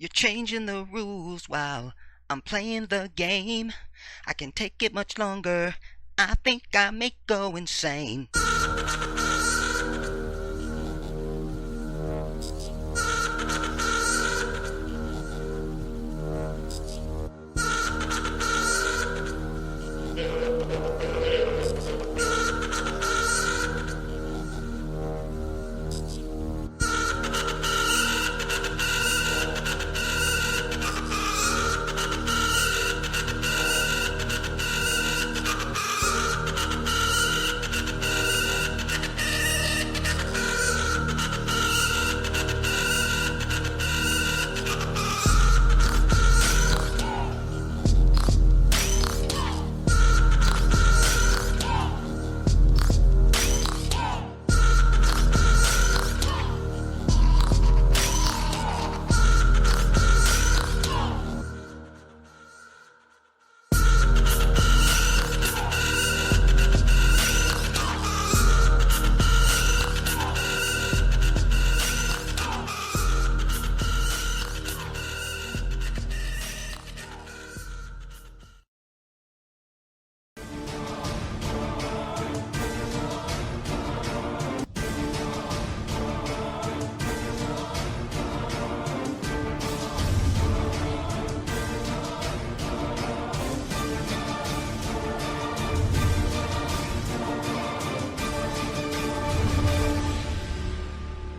You're changing the rules while I'm playing the game. I can't take it much longer. I think I may go insane.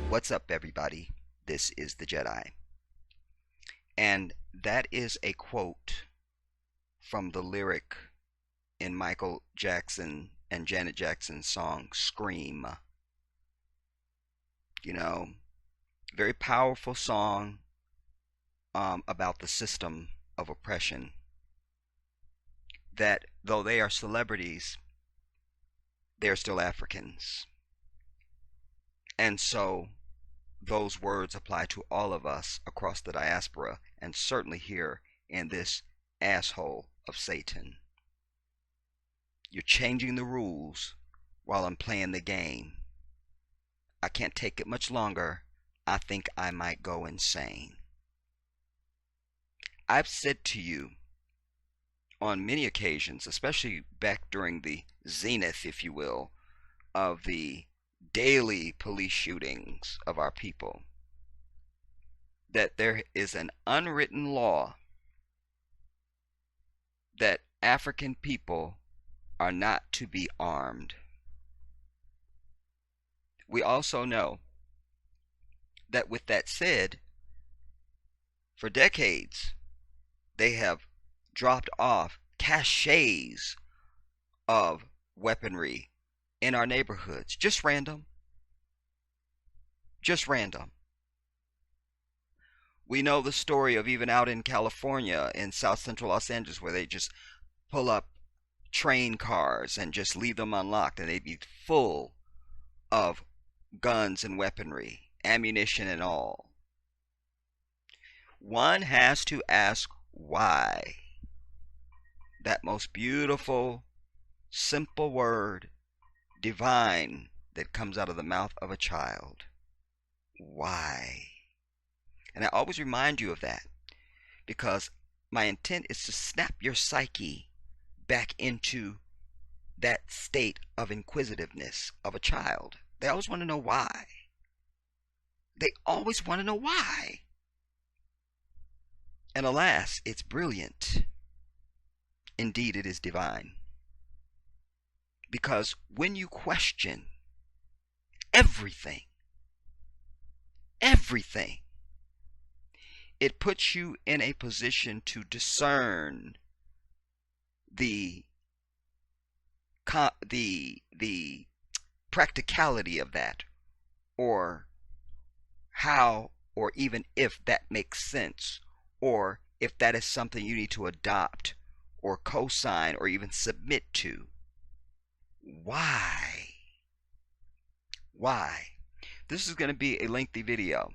What's up, everybody? This is the Jedi. And that is a quote from the lyric in Michael Jackson and Janet Jackson's song Scream. You know, very powerful song about the system of oppression. That though they are celebrities, they are still Africans. And so those words apply to all of us across the diaspora, and certainly here in this asshole of Satan. You're changing the rules while I'm playing the game. I can't take it much longer. I think I might go insane. I've said to you on many occasions, especially back during the zenith, if you will, of the daily police shootings of our people, that there is an unwritten law that African people are not to be armed. We also know that with that said, for decades, they have dropped off caches of weaponry in our neighborhoods. Just random. Just random. We know the story of even out in California, in South Central Los Angeles, where they just pull up train cars and just leave them unlocked, and they'd be full of guns and weaponry, ammunition and all. One has to ask why. That most beautiful, simple word, divine, that comes out of the mouth of a child. Why? And I always remind you of that, because my intent is to snap your psyche back into that state of inquisitiveness of a child. They always want to know why. They always want to know why. And alas, it's brilliant. Indeed, it is divine. Because when you question everything, it puts you in a position to discern the practicality of that, or how, or even if that makes sense, or if that is something you need to adopt or co-sign or even submit to. Why? Why? This is going to be a lengthy video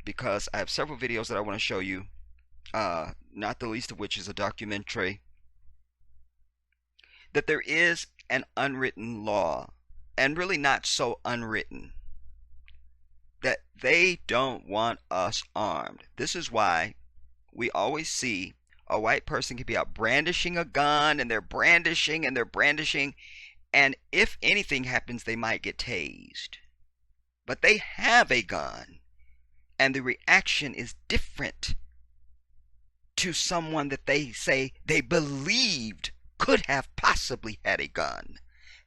because I have several videos that I want to show you, not the least of which is a documentary, that there is an unwritten law, and really not so unwritten, that they don't want us armed. This is why we always see a white person can be out brandishing a gun, and they're brandishing and they're brandishing, and if anything happens, they might get tased. But they have a gun, and the reaction is different to someone that they say they believed could have possibly had a gun.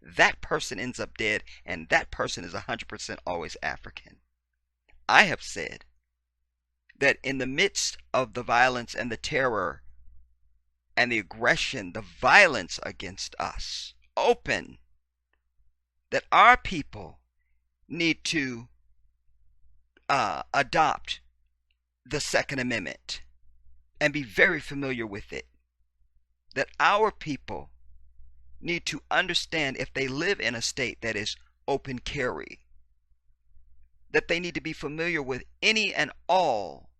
That person ends up dead, and that person is 100% always African. I have said that in the midst of the violence and the terror and the aggression, the violence against us, open, that our people need to adopt the Second Amendment and be very familiar with it. That our people need to understand, if they live in a state that is open carry, that they need to be familiar with any and all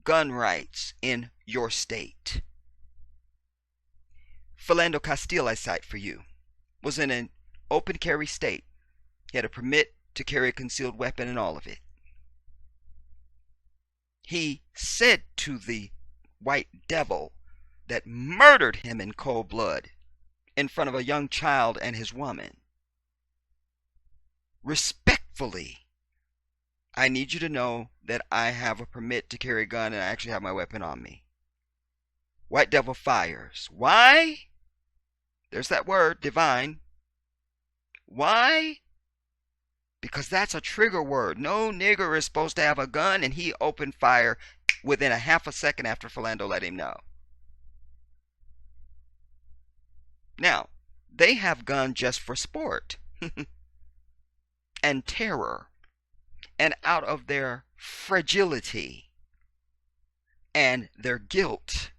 gun rights in your state. Philando Castile, I cite for you, was in an open carry state. He had a permit to carry a concealed weapon and all of it. He said to the white devil that murdered him in cold blood in front of a young child and his woman, respectfully, I need you to know that I have a permit to carry a gun and I actually have my weapon on me. White devil fires. Why? There's that word, divine. Why? Because that's a trigger word. No nigger is supposed to have a gun, and he opened fire within a half a second after Philando let him know. Now, they have guns just for sport and terror, and out of their fragility and their guilt.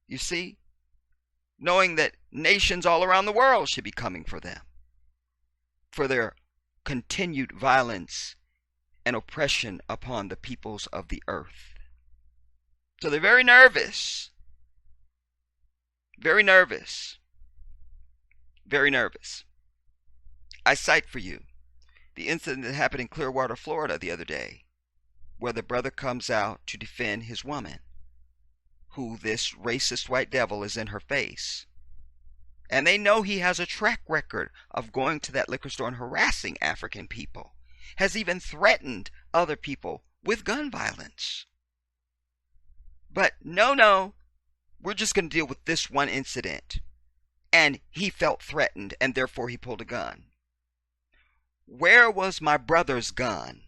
You see? Knowing that nations all around the world should be coming for them, for their continued violence and oppression upon the peoples of the earth. So they're very nervous. Very nervous. Very nervous. I cite for you the incident that happened in Clearwater, Florida the other day, where the brother comes out to defend his woman, who this racist white devil is in her face. And they know he has a track record of going to that liquor store and harassing African people, has even threatened other people with gun violence. But no, we're just going to deal with this one incident. And he felt threatened, and therefore he pulled a gun. Where was my brother's gun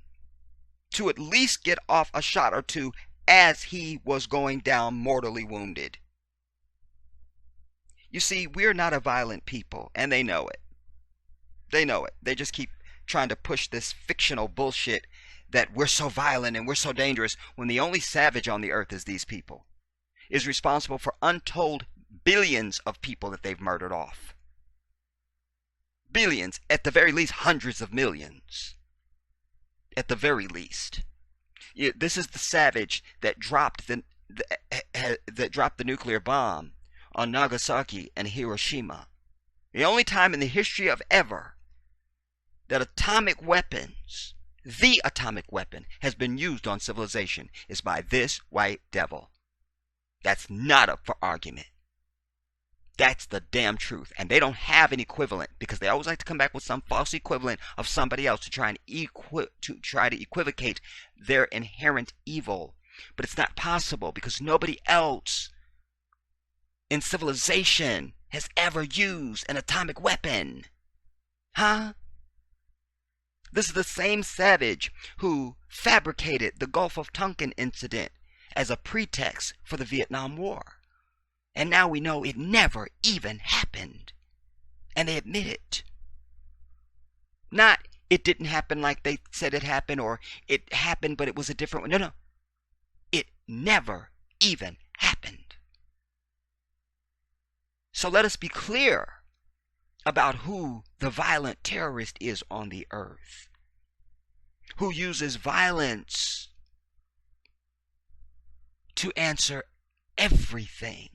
to at least get off a shot or two as he was going down mortally wounded? You see, we're not a violent people, and they know it. They know it. They just keep trying to push this fictional bullshit that we're so violent and we're so dangerous, when the only savage on the earth is these people, is responsible for untold billions of people that they've murdered off. Billions, at the very least hundreds of millions. At the very least. This is the savage that dropped the nuclear bomb on Nagasaki and Hiroshima. The only time in the history of ever that atomic weapons, the atomic weapon, has been used on civilization is by this white devil. That's not up for argument. That's the damn truth. And they don't have an equivalent, because they always like to come back with some false equivalent of somebody else to try and equivocate their inherent evil. But it's not possible, because nobody else in civilization has ever used an atomic weapon. Huh? This is the same savage who fabricated the Gulf of Tonkin incident as a pretext for the Vietnam War. And now we know it never even happened. And they admit it. Not, it didn't happen like they said it happened, or it happened but it was a different one. No. It never even happened. So let us be clear about who the violent terrorist is on the earth, who uses violence to answer everything.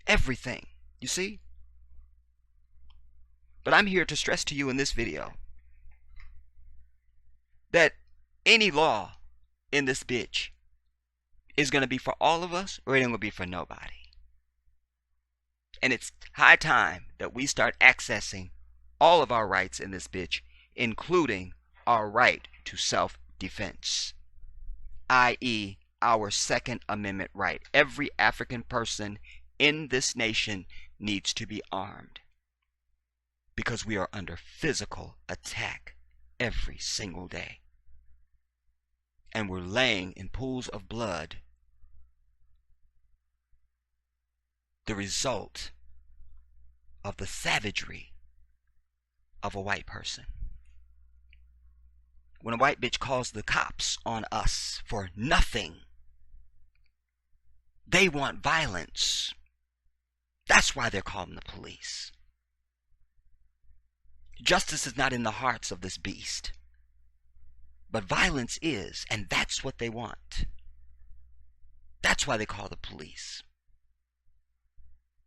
Everything, you see? But I'm here to stress to you in this video that any law in this bitch is going to be for all of us, or it ain't going to be for nobody. And it's high time that we start accessing all of our rights in this bitch, including our right to self-defense, i.e., our Second Amendment right. Every African person in this nation needs to be armed because we are under physical attack every single day. And we're laying in pools of blood, the result of the savagery of a white person. When a white bitch calls the cops on us for nothing, they want violence. That's why they're calling the police. Justice is not in the hearts of this beast, but violence is, and that's what they want. That's why they call the police.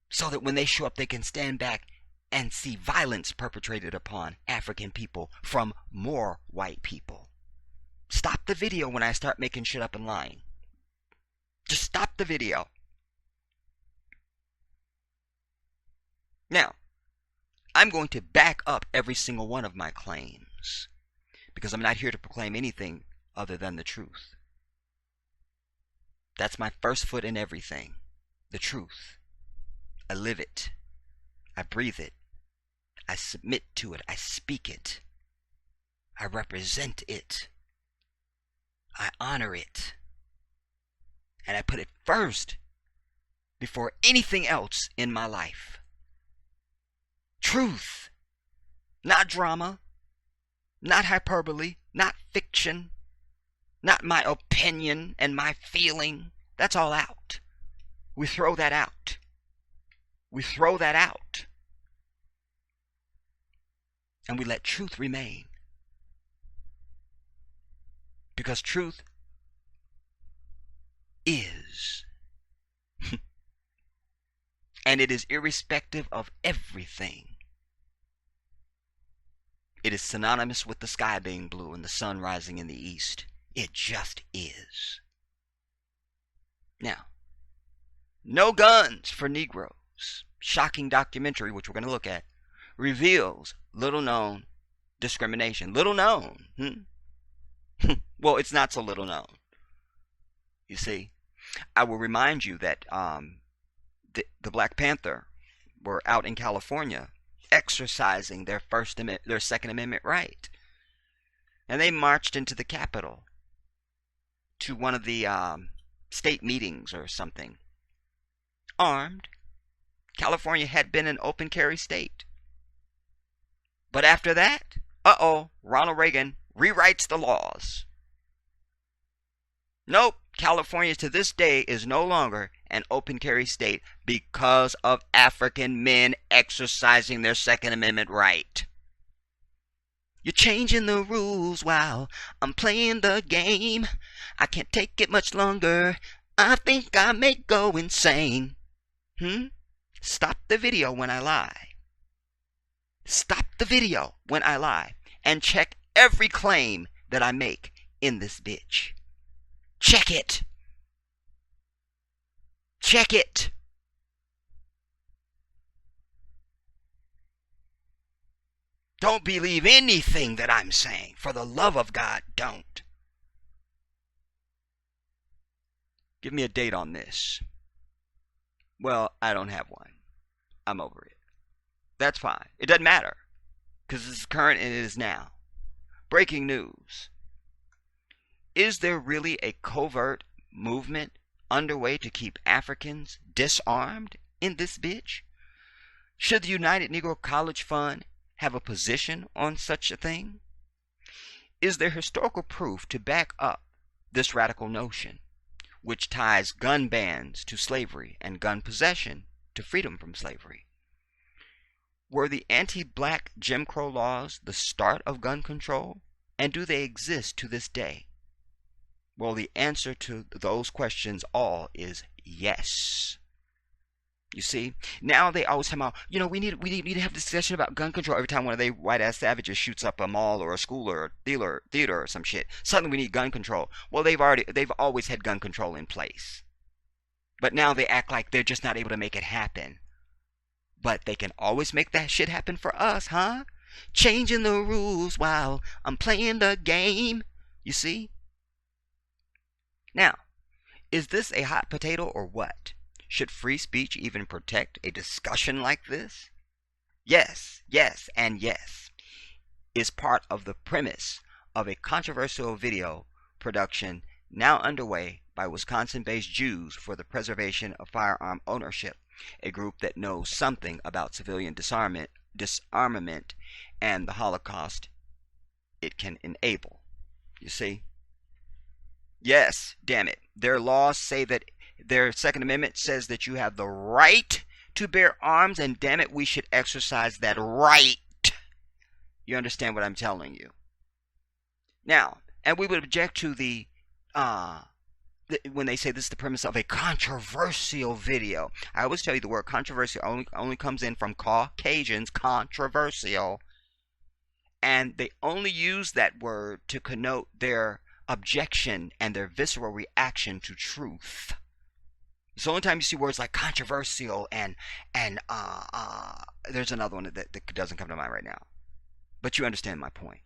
So that when they show up, they can stand back and see violence perpetrated upon African people from more white people. Stop the video when I start making shit up and lying. Just stop the video. Now, I'm going to back up every single one of my claims, because I'm not here to proclaim anything other than the truth. That's my first foot in everything. The truth. I live it. I breathe it. I submit to it. I speak it. I represent it. I honor it. And I put it first before anything else in my life. Truth. Not drama. Not hyperbole. Not fiction. Not my opinion and my feeling. That's all out. We throw that out. We throw that out. And we let truth remain. Because truth is. And it is irrespective of everything. It is synonymous with the sky being blue and the sun rising in the east. It just is. Now, No Guns For Negroes, shocking documentary, which we're going to look at, reveals little known discrimination. Little known. Well, it's not so little known. You see, I will remind you that the Black Panther were out in California exercising their Second Amendment right. And they marched into the Capitol to one of the state meetings or something, armed. California had been an open carry state. But after that, Ronald Reagan rewrites the laws. Nope, California to this day is no longer an open carry state because of African men exercising their Second Amendment right. You're changing the rules while I'm playing the game. I can't take it much longer. I think I may go insane. Stop the video when I lie. Stop the video when I lie. And check every claim that I make in this bitch. Check it. Check it. Don't believe anything that I'm saying. For the love of God, don't. Give me a date on this. Well, I don't have one. I'm over it. That's fine. It doesn't matter. Because it's current and it is now. Breaking news. Is there really a covert movement underway to keep Africans disarmed in this bitch? Should the United Negro College Fund have a position on such a thing? Is there historical proof to back up this radical notion, which ties gun bans to slavery and gun possession to freedom from slavery? Were the anti-black Jim Crow laws the start of gun control, and do they exist to this day? Well, the answer to those questions all is yes. You see, now they always come out. We need to have a discussion about gun control every time one of they white ass savages shoots up a mall or a school or a theater or some shit. Suddenly we need gun control. Well, they've always had gun control in place, but now they act like they're just not able to make it happen. But they can always make that shit happen for us, huh? Changing the rules while I'm playing the game. You see? Now, is this a hot potato or what? Should free speech even protect a discussion like this? Yes, yes, and yes is part of the premise of a controversial video production now underway by Wisconsin-based Jews for the Preservation of Firearm Ownership, a group that knows something about civilian disarmament and the Holocaust it can enable. You see? Yes, damn it. Their laws say that their Second Amendment says that you have the right to bear arms, and damn it, we should exercise that right. You understand what I'm telling you? Now, and we would object to when they say this is the premise of a controversial video. I always tell you the word controversial only comes in from Caucasians, controversial. And they only use that word to connote their objection and their visceral reaction to truth. It's the only time you see words like controversial and there's another one that doesn't come to mind right now. But you understand my point.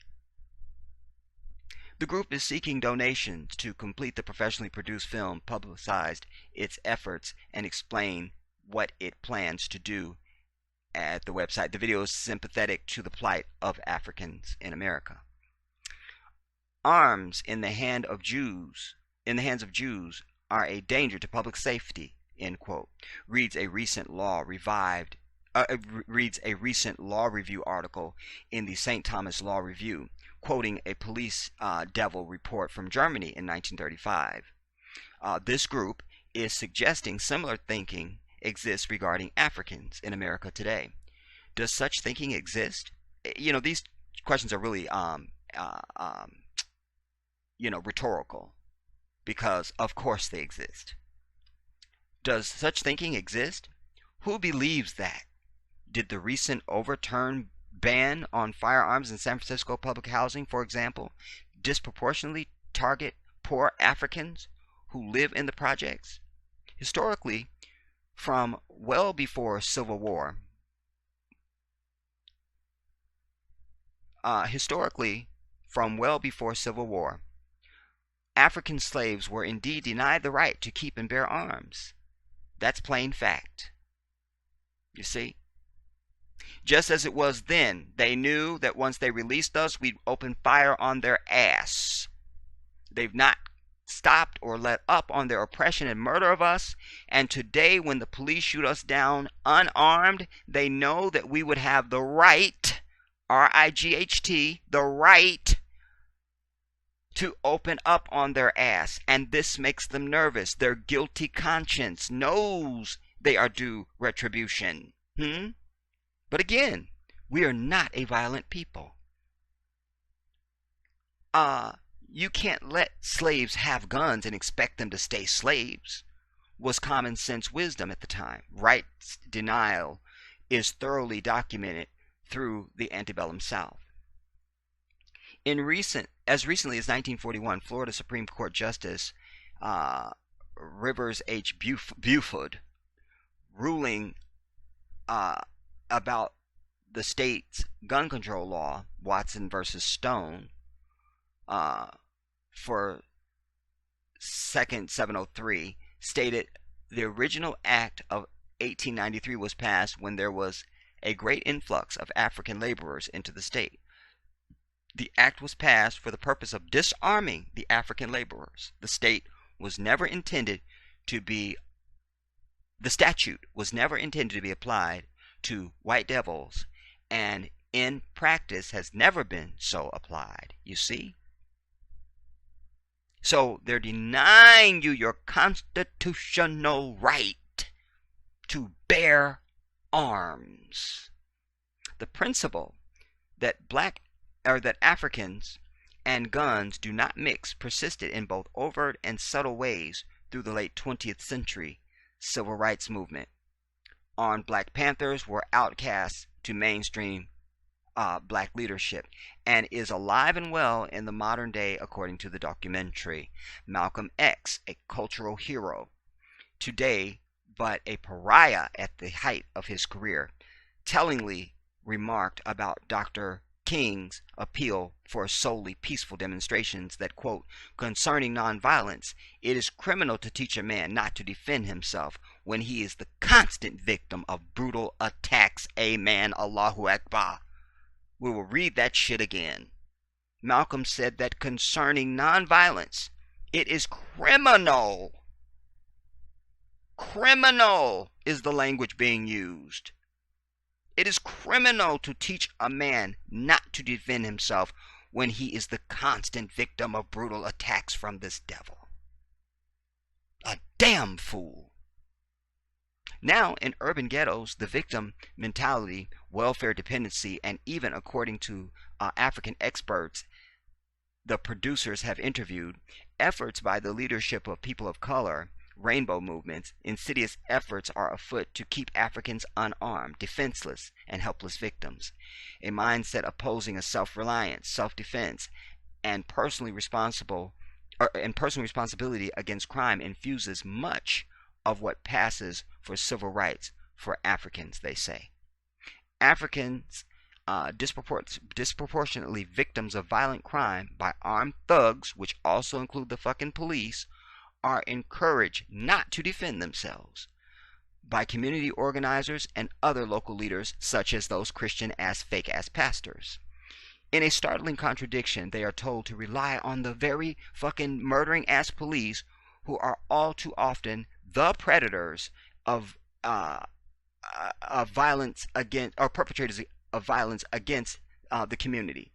The group is seeking donations to complete the professionally produced film, publicize its efforts, and explain what it plans to do at the website. The video is sympathetic to the plight of Africans in America. Arms in the hands of Jews are a danger to public safety, end quote, reads a recent law review article in the St. Thomas Law Review, quoting a police devil report from Germany in 1935. This group is suggesting similar thinking exists regarding Africans in America today. Does such thinking exist? These questions are really rhetorical, because of course they exist. Does such thinking exist? Who believes that? Did the recent overturned ban on firearms in San Francisco public housing, for example, disproportionately target poor Africans who live in the projects? Historically, from well before Civil War, African slaves were indeed denied the right to keep and bear arms. That's plain fact. You see? Just as it was then, they knew that once they released us, we'd open fire on their ass. They've not stopped or let up on their oppression and murder of us, and today when the police shoot us down unarmed, they know that we would have the right, R-I-G-H-T, the right to open up on their ass, and this makes them nervous. Their guilty conscience knows they are due retribution. But again, we are not a violent people. You can't let slaves have guns and expect them to stay slaves, was common sense wisdom at the time. Rights denial is thoroughly documented through the antebellum South. As recently as 1941, Florida Supreme Court Justice Rivers H. Buford, ruling about the state's gun control law, Watson versus Stone, for Second 703, stated the original act of 1893 was passed when there was a great influx of African laborers into the state. The act was passed for the purpose of disarming the African laborers. The statute was never intended to be applied to white devils, and in practice has never been so applied. You see? So they're denying you your constitutional right to bear arms. The principle that Africans and guns do not mix persisted in both overt and subtle ways through the late 20th century civil rights movement. Unarmed Black Panthers were outcasts to mainstream black leadership, and is alive and well in the modern day according to the documentary. Malcolm X, a cultural hero today but a pariah at the height of his career, tellingly remarked about Dr. King's appeal for solely peaceful demonstrations that, quote, concerning nonviolence, it is criminal to teach a man not to defend himself when he is the constant victim of brutal attacks. Amen. Allahu Akbar. We will read that shit again. Malcolm said that concerning nonviolence, it is criminal. Criminal is the language being used. It is criminal to teach a man not to defend himself when he is the constant victim of brutal attacks from this devil. A damn fool. Now, in urban ghettos, the victim mentality, welfare dependency, and even according to African experts the producers have interviewed, efforts by the leadership of people of color, rainbow movements, insidious efforts are afoot to keep Africans unarmed, defenseless, and helpless victims. A mindset opposing a self-reliance, self-defense, and personal responsibility against crime infuses much of what passes for civil rights for Africans, they say. Africans, disproportionately victims of violent crime by armed thugs, which also include the fucking police, are encouraged not to defend themselves by community organizers and other local leaders, such as those Christian ass fake ass pastors. In a startling contradiction, they are told to rely on the very fucking murdering ass police, who are all too often the predators of violence against, or perpetrators of violence against the community,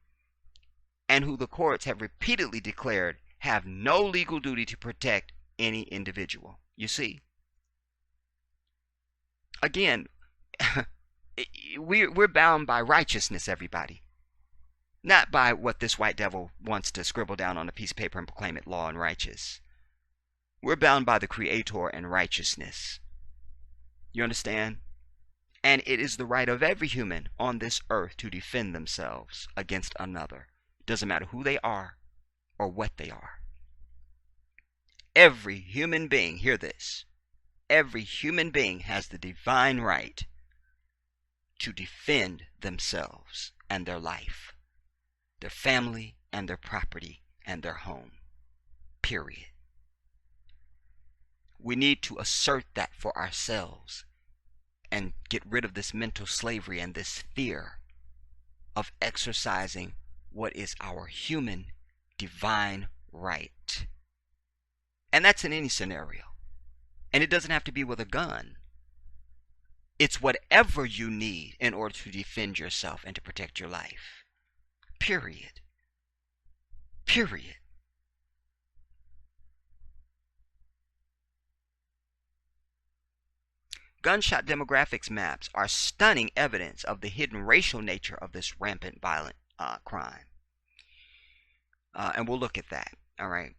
and who the courts have repeatedly declared have no legal duty to protect any individual. You see, again, we're bound by righteousness, everybody, not by what this white devil wants to scribble down on a piece of paper and proclaim it law and righteous. We're bound by the Creator and righteousness. You understand? And it is the right of every human on this earth to defend themselves against another. Doesn't matter who they are or what they are. Every human being, hear this, every human being has the divine right to defend themselves and their life, their family and their property and their home. Period. We need to assert that for ourselves and get rid of this mental slavery and this fear of exercising what is our human divine right. And that's in any scenario. And it doesn't have to be with a gun. It's whatever you need in order to defend yourself and to protect your life. Period. Period. Gunshot demographics maps are stunning evidence of the hidden racial nature of this rampant violent crime. And we'll look at that. All right.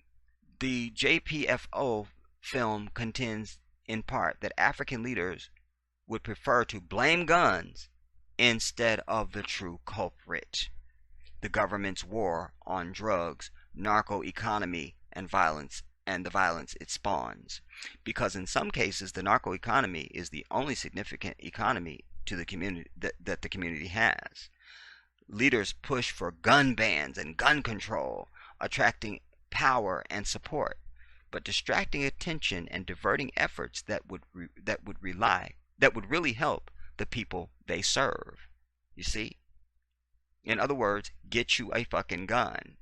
The JPFO film contends in part that African leaders would prefer to blame guns instead of the true culprit, the government's war on drugs, narco economy, and violence, and the violence it spawns. Because in some cases, the narco economy is the only significant economy to the community that the community has. Leaders push for gun bans and gun control, attracting power and support, but distracting attention and diverting efforts that would really help the people they serve. You see? In other words, get you a fucking gun.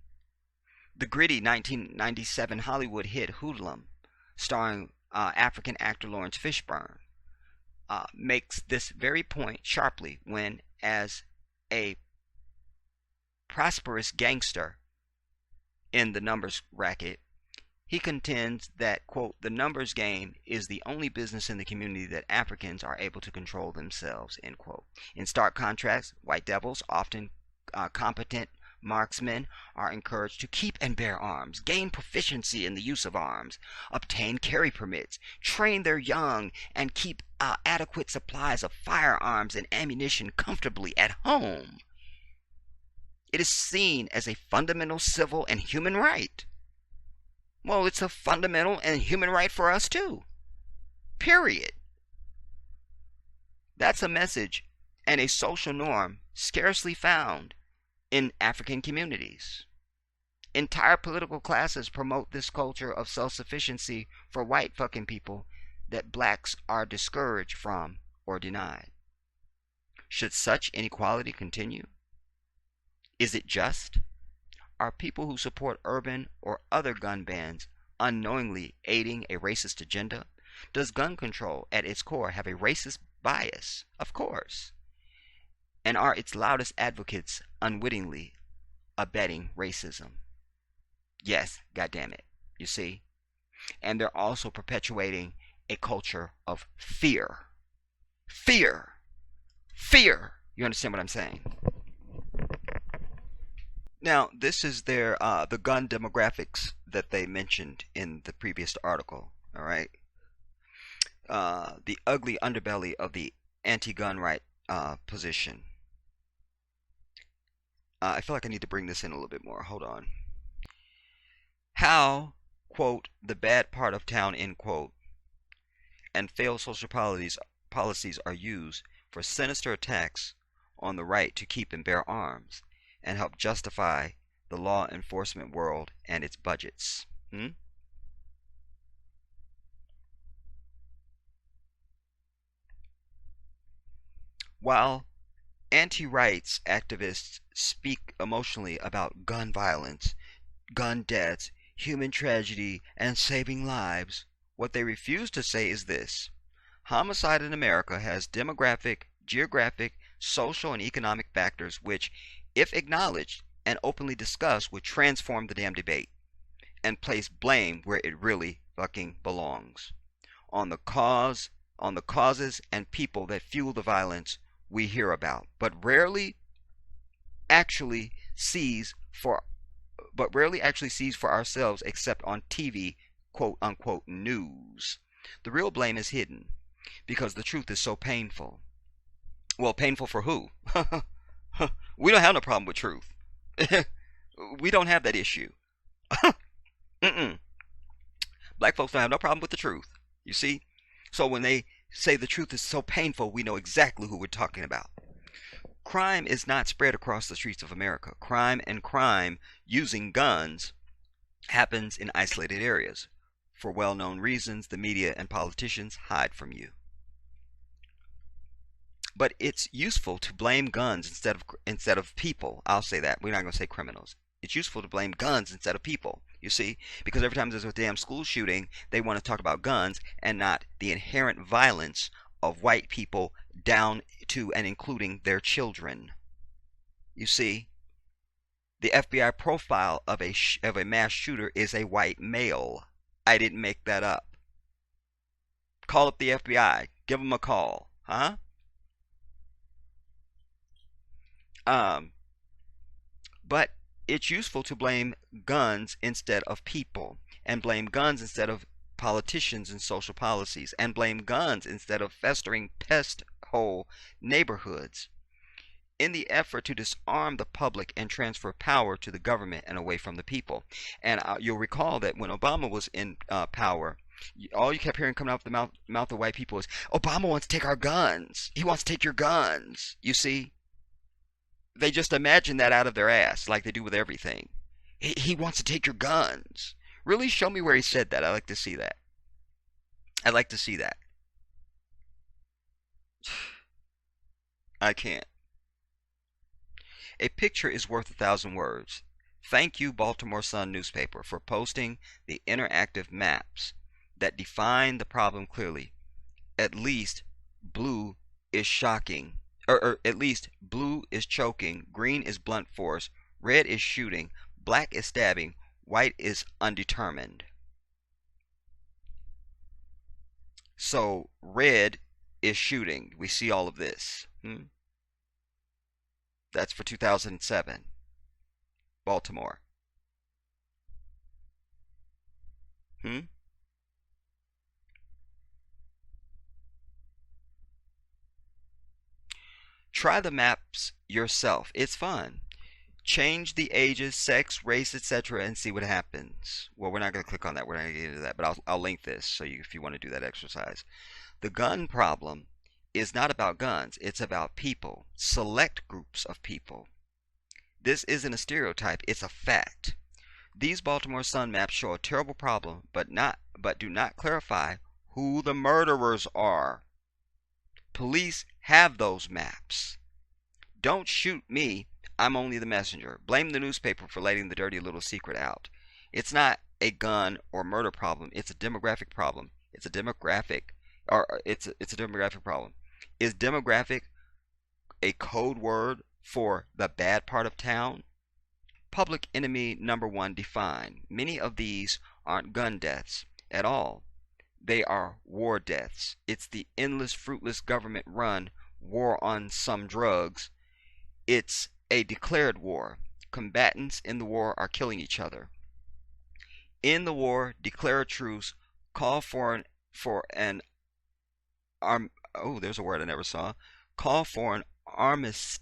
The gritty 1997 Hollywood hit Hoodlum, starring African actor Lawrence Fishburne, makes this very point sharply when, as a prosperous gangster in the numbers racket, he contends that, quote, the numbers game is the only business in the community that Africans are able to control themselves, end quote. In stark contrast, white devils, often competent Marksmen are encouraged to keep and bear arms, gain proficiency in the use of arms, obtain carry permits, train their young, and keep adequate supplies of firearms and ammunition comfortably at home. It is seen as a fundamental civil and human right. Well, it's a fundamental and human right for us too. Period. That's a message and a social norm scarcely found in African communities. Entire political classes promote this culture of self-sufficiency for white fucking people that blacks are discouraged from or denied. Should such inequality continue? Is it just? Are people who support urban or other gun bans unknowingly aiding a racist agenda? Does gun control at its core have a racist bias? Of course. And are its loudest advocates unwittingly abetting racism? Yes, goddammit. You see? And they're also perpetuating a culture of fear. Fear! Fear! You understand what I'm saying? Now, this is their the gun demographics that they mentioned in the previous article. All right, the ugly underbelly of the anti-gun right position. I feel like I need to bring this in a little bit more. Hold on. How, quote, the bad part of town, end quote, and failed social policies are used for sinister attacks on the right to keep and bear arms, and help justify the law enforcement world and its budgets. While anti-rights activists speak emotionally about gun violence, gun deaths, human tragedy, and saving lives, what they refuse to say is this: homicide in America has demographic, geographic, social, and economic factors which, if acknowledged and openly discussed, would transform the damn debate and place blame where it really fucking belongs. On the causes and people that fuel the violence we hear about, but rarely actually sees for ourselves except on TV, quote unquote, news. The real blame is hidden because the truth is so painful. Well, painful for who? We don't have no problem with truth. We don't have that issue. Black folks don't have no problem with the truth. You see? So when they say the truth is so painful, we know exactly who we're talking about. Crime is not spread across the streets of America. Crime using guns happens in isolated areas. For well-known reasons, the media and politicians hide from you. But it's useful to blame guns instead of people. I'll say that. We're not going to say criminals. It's useful to blame guns instead of people, you see? Because every time there's a damn school shooting, they want to talk about guns and not the inherent violence of white people down to and including their children. You see? The FBI profile of a mass shooter is a white male. I didn't make that up. Call up the FBI. Give them a call. Huh? But it's useful to blame guns instead of people, and blame guns instead of politicians and social policies, and blame guns instead of festering pest hole neighborhoods, in the effort to disarm the public and transfer power to the government and away from the people. And you'll recall that when Obama was in power, all you kept hearing coming out of the mouth of white people is, Obama wants to take our guns. He wants to take your guns. You see? They just imagine that out of their ass, like they do with everything. He wants to take your guns. Really show me where he said that. I'd like to see that. I'd like to see that. I can't. A picture is worth 1,000 words. Thank you, Baltimore Sun newspaper, for posting the interactive maps that define the problem clearly. At least blue is shocking. Or at least blue is choking, green is blunt force, red is shooting, black is stabbing, white is undetermined. So red is shooting. We see all of this. That's for 2007. Baltimore? Hmm? Try the maps yourself. It's fun. Change the ages, sex, race, etc., and see what happens. Well, we're not going to click on that. We're not going to get into that, but I'll link this so if you want to do that exercise. The gun problem is not about guns. It's about people, select groups of people. This isn't a stereotype. It's a fact. These Baltimore Sun maps show a terrible problem, but do not clarify who the murderers are. Police have those maps. Don't shoot me. I'm only the messenger. Blame the newspaper for letting the dirty little secret out. It's not a gun or murder problem. It's a demographic problem. It's a demographic problem. Is demographic a code word for the bad part of town? Public enemy number one defined. Many of these aren't gun deaths at all. They are war deaths. It's the endless, fruitless government run war on some drugs. It's a declared war. Combatants in the war are killing each other. In the war, declare a truce, call for an there's a word I never saw. Call for an armistice.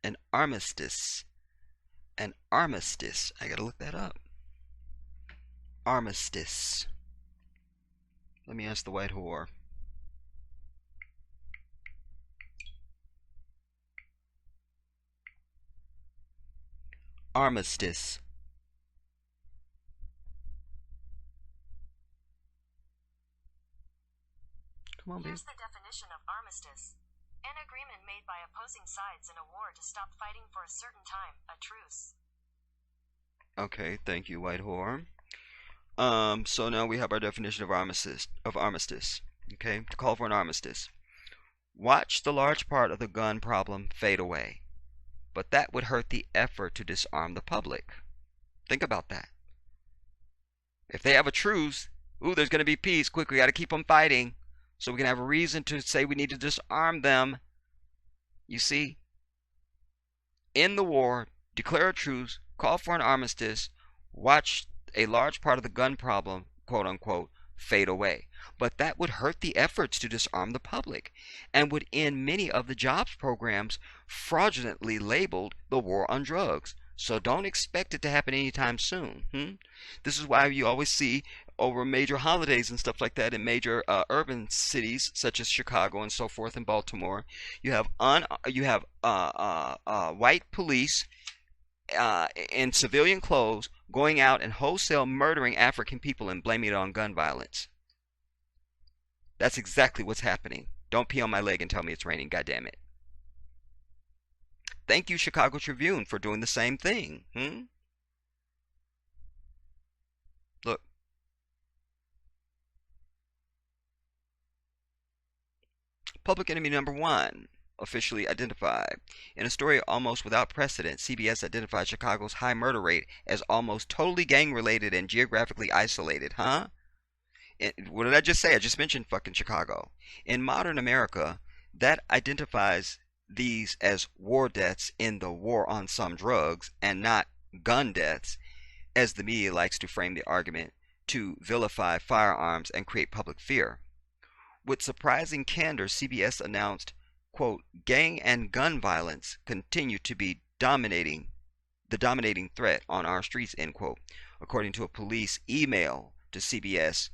An armistice. I gotta look that up. Armistice. Let me ask the white whore. Armistice. Come on, baby. Here's the definition of armistice. An agreement made by opposing sides in a war to stop fighting for a certain time, a truce. Okay, thank you, white whore. So now we have our definition of armistice. Okay, to call for an armistice. Watch the large part of the gun problem fade away. But that would hurt the effort to disarm the public. Think about that. If they have a truce, there's going to be peace. Quick, we got to keep them fighting so we can have a reason to say we need to disarm them. You see? In the war, declare a truce, call for an armistice, watch a large part of the gun problem, quote unquote, fade away. But that would hurt the efforts to disarm the public and would end many of the jobs programs fraudulently labeled the war on drugs. So don't expect it to happen anytime soon. This is why you always see over major holidays and stuff like that in major urban cities such as Chicago and so forth, and Baltimore, you have white police in civilian clothes going out and wholesale murdering African people and blaming it on gun violence. That's exactly what's happening. Don't pee on my leg and tell me it's raining, goddammit. Thank you, Chicago Tribune, for doing the same thing. Look. Public enemy number one, officially identified. In a story almost without precedent, CBS identified Chicago's high murder rate as almost totally gang-related and geographically isolated. What did I just say? I just mentioned fucking Chicago. In modern America, that identifies these as war deaths in the war on some drugs and not gun deaths, as the media likes to frame the argument to vilify firearms and create public fear. With surprising candor, CBS announced, quote, gang and gun violence continue to be the dominating threat on our streets, end quote, according to a police email to CBS.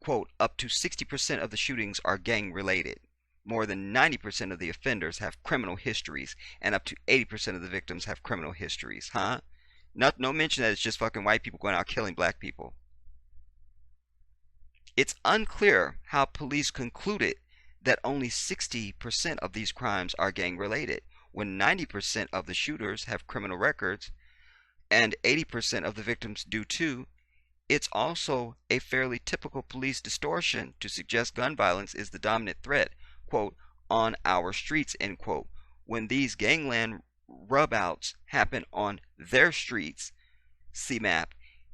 Quote, up to 60% of the shootings are gang related. More than 90% of the offenders have criminal histories, and up to 80% of the victims have criminal histories. No mention that it's just fucking white people going out killing black people. It's unclear how police concluded that only 60% of these crimes are gang related, when 90% of the shooters have criminal records, and 80% of the victims do too. It's also a fairly typical police distortion to suggest gun violence is the dominant threat, quote, on our streets, end quote, when these gangland rubouts happen on their streets, CMAP,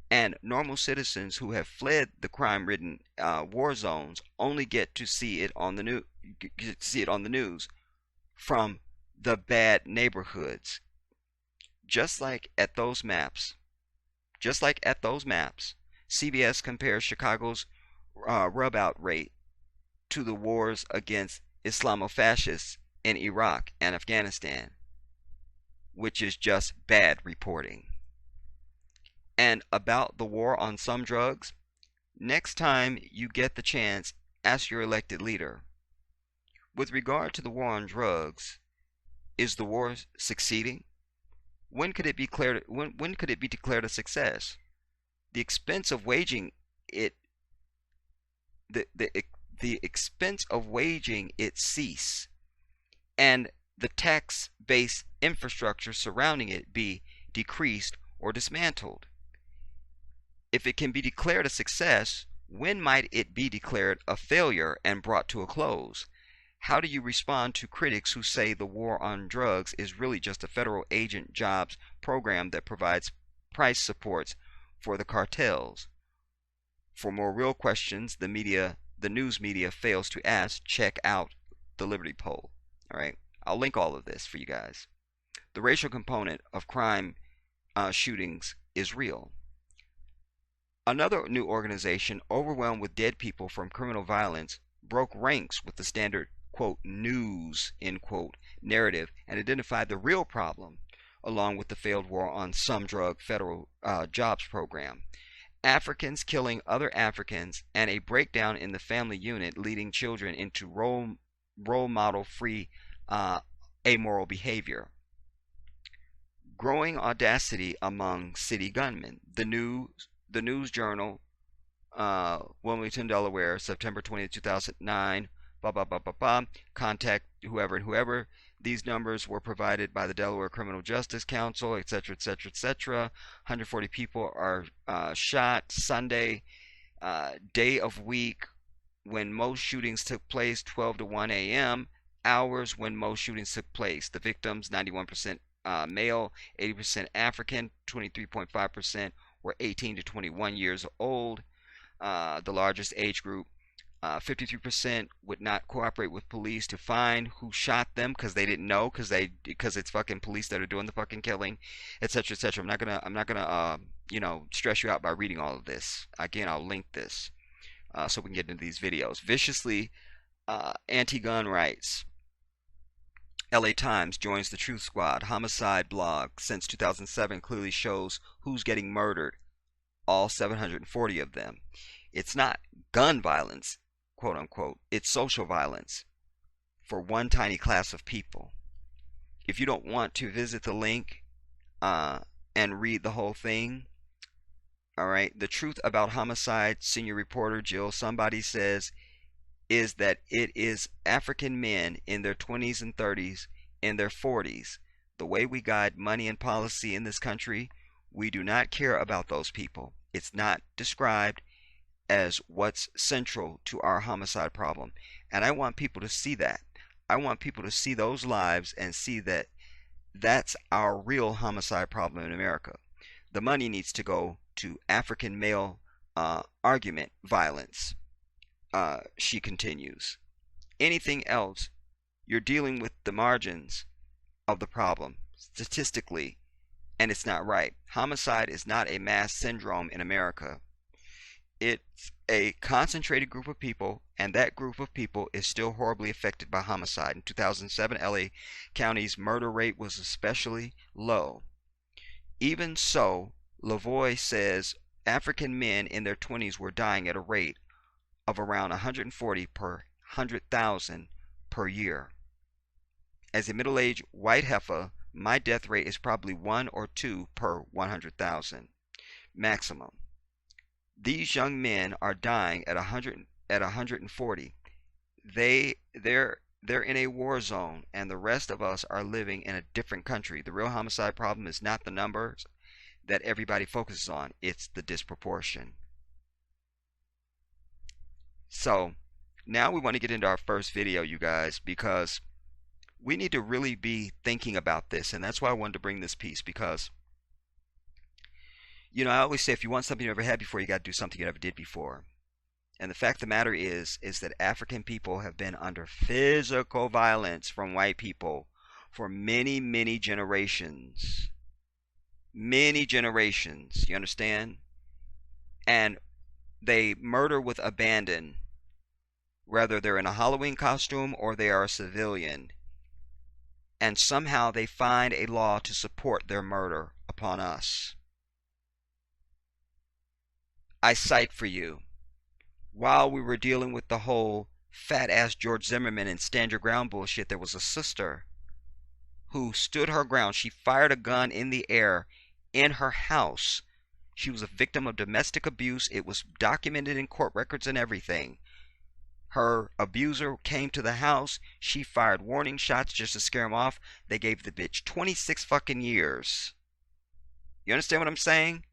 and normal citizens who have fled the crime-ridden war zones only get to see it on the news from the bad neighborhoods. just like at those maps, just like at those maps, CBS compares Chicago's rub-out rate to the wars against Islamofascists in Iraq and Afghanistan, which is just bad reporting. And about the war on some drugs, next time you get the chance, ask your elected leader. With regard to the war on drugs, is the war succeeding? When could it be declared? When could it be declared a success? The expense of waging it, the expense of waging it cease, and the tax-based infrastructure surrounding it be decreased or dismantled. If it can be declared a success, when might it be declared a failure and brought to a close? How do you respond to critics who say the war on drugs is really just a federal agent jobs program that provides price supports for the cartels? For more real questions the news media fails to ask, check out the Liberty poll. All right, I'll link all of this for you guys. The racial component of crime shootings is real. Another new organization, overwhelmed with dead people from criminal violence, broke ranks with the standard, quote, news, end quote, narrative and identified the real problem, along with the failed war on some drug federal jobs program. Africans killing other Africans, and a breakdown in the family unit, leading children into role model free amoral behavior. Growing audacity among city gunmen. The News Journal, Wilmington, Delaware, September 20, 2009. Contact whoever and whoever. These numbers were provided by the Delaware Criminal Justice Council, etc., etc., etc. 140 people are shot. Sunday, day of week when most shootings took place, 12 to 1 a.m. Hours when most shootings took place. The victims, 91% male, 80% African, 23.5% were 18 to 21 years old. The largest age group, 53% would not cooperate with police to find who shot them because they didn't know, because it's fucking police that are doing the fucking killing, etc., etc. I'm not gonna stress you out by reading all of this. Again, I'll link this so we can get into these videos. Viciously anti-gun rights. LA Times joins the Truth Squad. Homicide blog since 2007 clearly shows who's getting murdered. All 740 of them. It's not gun violence, quote unquote. It's social violence for one tiny class of people. If you don't want to visit the link and read the whole thing, all right, the truth about homicide, senior reporter Jill Somebody says, is that it is African men in their 20s and 30s, in their 40s. The way we guide money and policy in this country, we do not care about those people. It's not described as what's central to our homicide problem. And I want people to see that. I want people to see those lives and see that that's our real homicide problem in America. The money needs to go to African male argument violence. She continues. Anything else, you're dealing with the margins of the problem statistically, and it's not right. Homicide is not a mass syndrome in America. It's a concentrated group of people, and that group of people is still horribly affected by homicide. In 2007, LA County's murder rate was especially low. Even so, Lavoie says African men in their 20s were dying at a rate of around 140 per 100,000 per year. As a middle-aged white heifer, my death rate is probably 1 or 2 per 100,000 maximum. These young men are dying at 140. They're in a war zone, and the rest of us are living in a different country. The real homicide problem is not the numbers that everybody focuses on, it's the disproportion. So now we want to get into our first video, you guys, because we need to really be thinking about this, and that's why I wanted to bring this piece, because I always say if you want something you never had before, you got to do something you never did before. And the fact of the matter is that African people have been under physical violence from white people for many, many generations. many generations. You understand? And they murder with abandon, whether they're in a Halloween costume or they are a civilian. And somehow they find a law to support their murder upon us. I cite for you, while we were dealing with the whole fat-ass George Zimmerman and stand your ground bullshit, there was a sister who stood her ground. She fired a gun in the air in her house. She was a victim of domestic abuse. It was documented in court records and everything. Her abuser came to the house. She fired warning shots just to scare him off. They gave the bitch 26 fucking years. You understand what I'm saying?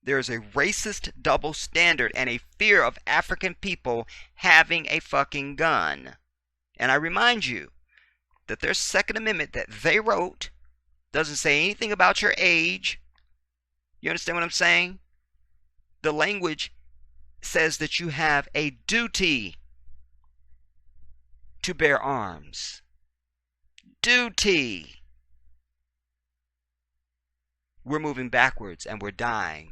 There is a racist double standard and a fear of African people having a fucking gun. And I remind you that their Second Amendment that they wrote doesn't say anything about your age. You understand what I'm saying? The language says that you have a duty to bear arms. Duty. We're moving backwards and we're dying.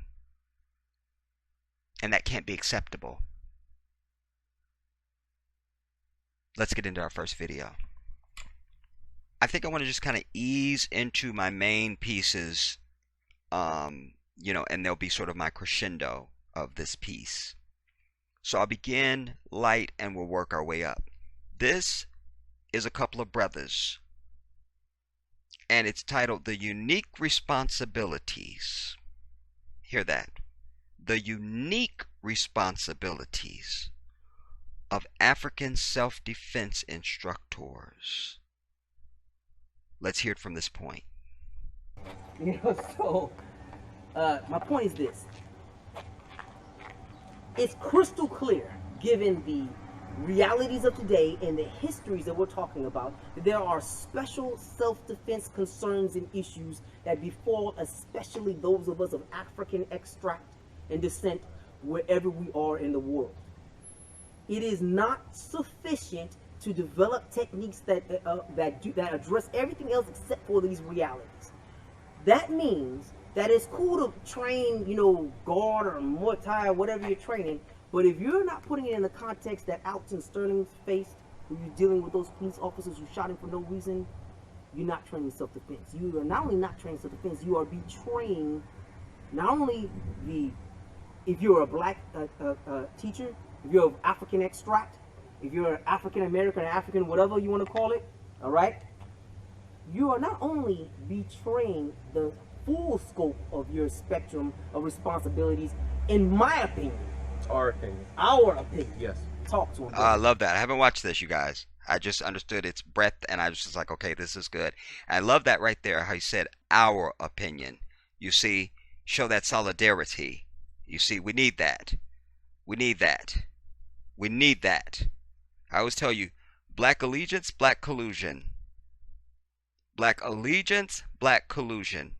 And that can't be acceptable. Let's get into our first video. I think I want to just kind of ease into my main pieces, you know, and they'll be sort of my crescendo of this piece. So I'll begin light and we'll work our way up. This is a couple of brothers, and it's titled The Unique Responsibilities. Hear that. The unique responsibilities of African self-defense instructors. Let's hear it from this point. You know, so my point is this. It's crystal clear, given the realities of today and the histories that we're talking about, that there are special self-defense concerns and issues that befall especially those of us of African extract and descent wherever we are in the world. It is not sufficient to develop techniques that address everything else except for these realities. That means that it's cool to train, you know, guard or Muay Thai or whatever you're training, but if you're not putting it in the context that Alton Sterling faced, when you're dealing with those police officers who shot him for no reason, you're not training self-defense. You are not only not training self-defense, you are betraying not only if you're a black teacher, if you're of African extract, if you're an African American, African, whatever you want to call it, all right, you are not only betraying the full scope of your spectrum of responsibilities, in my opinion. Our opinion. Our opinion. Yes. Talk to him. I love that. I haven't watched this, you guys. I just understood its breadth, and I was just like, okay, this is good. And I love that right there, how you said our opinion. You see, show that solidarity. You see, we need that. We need that. We need that. I always tell you, black allegiance, black collusion. Black allegiance, black collusion.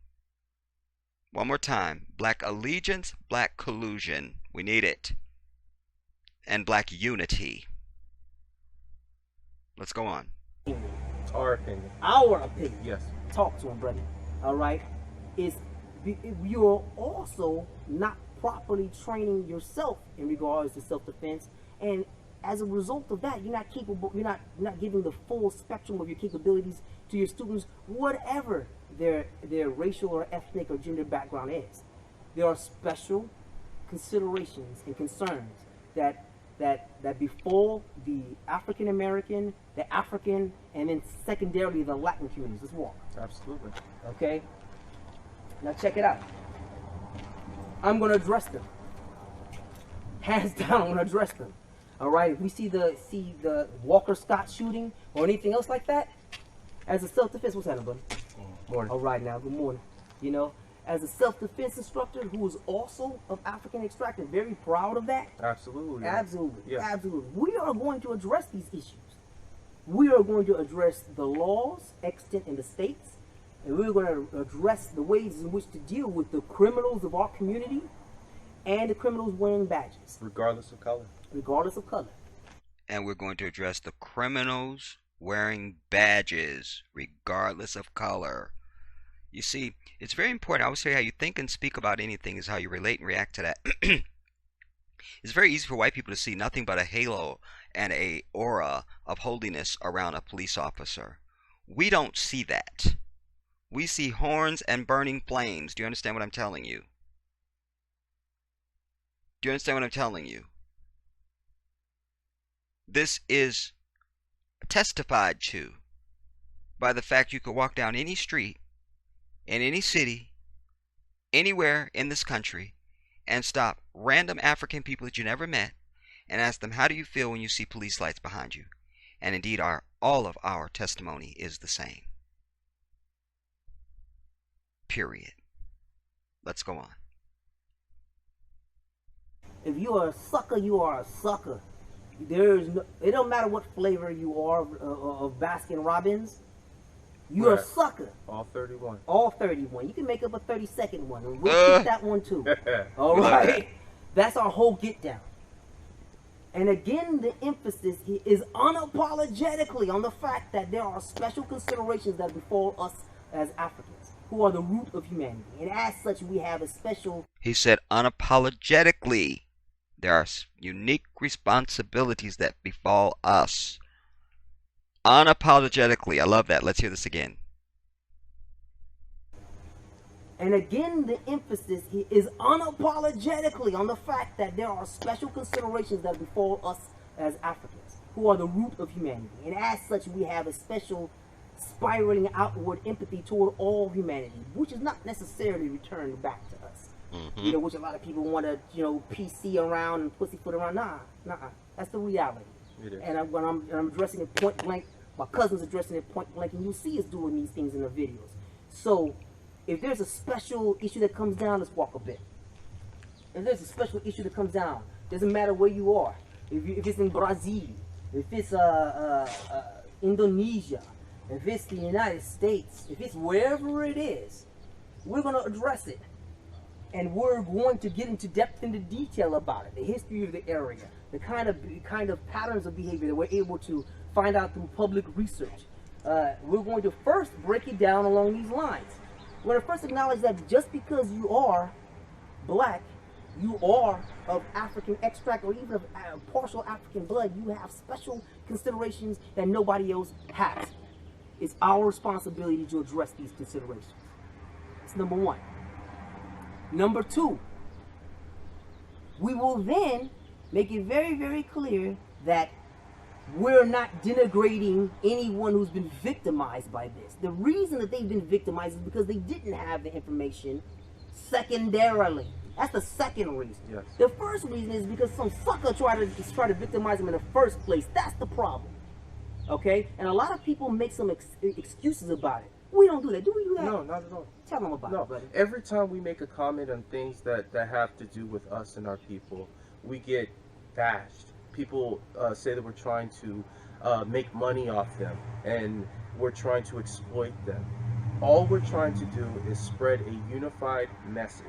One more time. Black allegiance, black collusion. We need it. And black unity. Let's go on. Our opinion. Our opinion. Yes. Talk to him, brother. All right. You're also not properly training yourself in regards to self-defense, and as a result of that, you're not capable. You're not giving the full spectrum of your capabilities to your students, whatever their racial or ethnic or gender background is. There are special considerations and concerns that befall the African American, the African, and then secondarily the Latin communities. Let's walk. Absolutely. Okay. Now check it out. I'm going to address them. Hands down, I'm going to address them. All right. If we see the Walker Scott shooting or anything else like that, as a self-defense, what's happening, buddy? Morning. All right, now, good morning. You know, as a self-defense instructor who is also of African extract and very proud of that. Absolutely. Absolutely. Yes. Absolutely. We are going to address these issues. We are going to address the laws extant in the states, and we're going to address the ways in which to deal with the criminals of our community and the criminals wearing badges. Regardless of color. Regardless of color. And we're going to address the criminals wearing badges, regardless of color. You see, it's very important. I always say how you think and speak about anything is how you relate and react to that. It's very easy for white people to see nothing but a halo and a aura of holiness around a police officer. We don't see that. We see horns and burning flames. Do you understand what I'm telling you? Do you understand what I'm telling you? This is testified to by the fact you could walk down any street in any city, anywhere in this country, and stop random African people that you never met and ask them, how do you feel when you see police lights behind you? And indeed, all of our testimony is the same. Period. Let's go on. If you are a sucker, you are a sucker. It don't matter what flavor you are of Baskin Robbins. You're a sucker. All 31. All 31. You can make up a 32nd one. And we'll keep that one too. All right. That's our whole get down. And again, the emphasis is unapologetically on the fact that there are special considerations that befall us as Africans, who are the root of humanity. And as such, we have a special... He said unapologetically. There are unique responsibilities that befall us. Unapologetically. I love that. Let's hear this again. And again, the emphasis is unapologetically on the fact that there are special considerations that befall us as Africans, who are the root of humanity. And as such, we have a special spiraling outward empathy toward all humanity, which is not necessarily returned back to us. You know, which a lot of people want to, you know, PC around and pussyfoot around. Nah. That's the reality. And when I'm addressing it point blank, my cousin's addressing it point blank, and you'll see us doing these things in the videos. So, if there's a special issue that comes down, let's walk a bit. If there's a special issue that comes down, doesn't matter where you are. If it's in Brazil, if it's Indonesia, if it's the United States, if it's wherever it is, we're going to address it. And we're going to get into depth into detail about it, the history of the area, the kind of patterns of behavior that we're able to find out through public research. We're going to first break it down along these lines. We're going to first acknowledge that just because you are black, you are of African extract, or even of partial African blood, you have special considerations that nobody else has. It's our responsibility to address these considerations. That's number one. Number two, we will then make it very, very clear that we're not denigrating anyone who's been victimized by this. The reason that they've been victimized is because they didn't have the information secondarily. That's the second reason. Yes. The first reason is because some sucker tried to victimize them in the first place. That's the problem. Okay? And a lot of people make some excuses about it. We don't do that. Do we do that? No, not at all. Tell them about it, buddy. Every time we make a comment on things that have to do with us and our people, we get bashed. People say that we're trying to make money off them and we're trying to exploit them. All we're trying to do is spread a unified message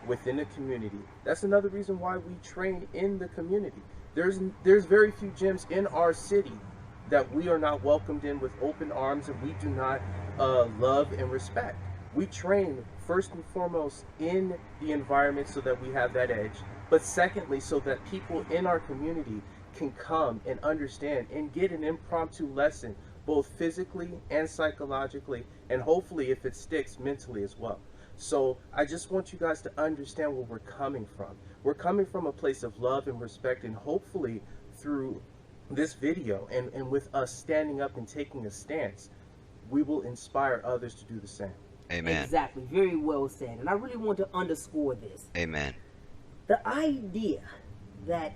within the community. That's another reason why we train in the community. There's very few gyms in our city that we are not welcomed in with open arms and we do not love and respect. We train first and foremost in the environment so that we have that edge, but secondly so that people in our community can come and understand and get an impromptu lesson both physically and psychologically, and hopefully, if it sticks, mentally as well. So I just want you guys to understand where we're coming from. We're coming from a place of love and respect, and hopefully through this video and with us standing up and taking a stance, we will inspire others to do the same. Amen. Exactly. Very well said. And I really want to underscore this. Amen. The idea that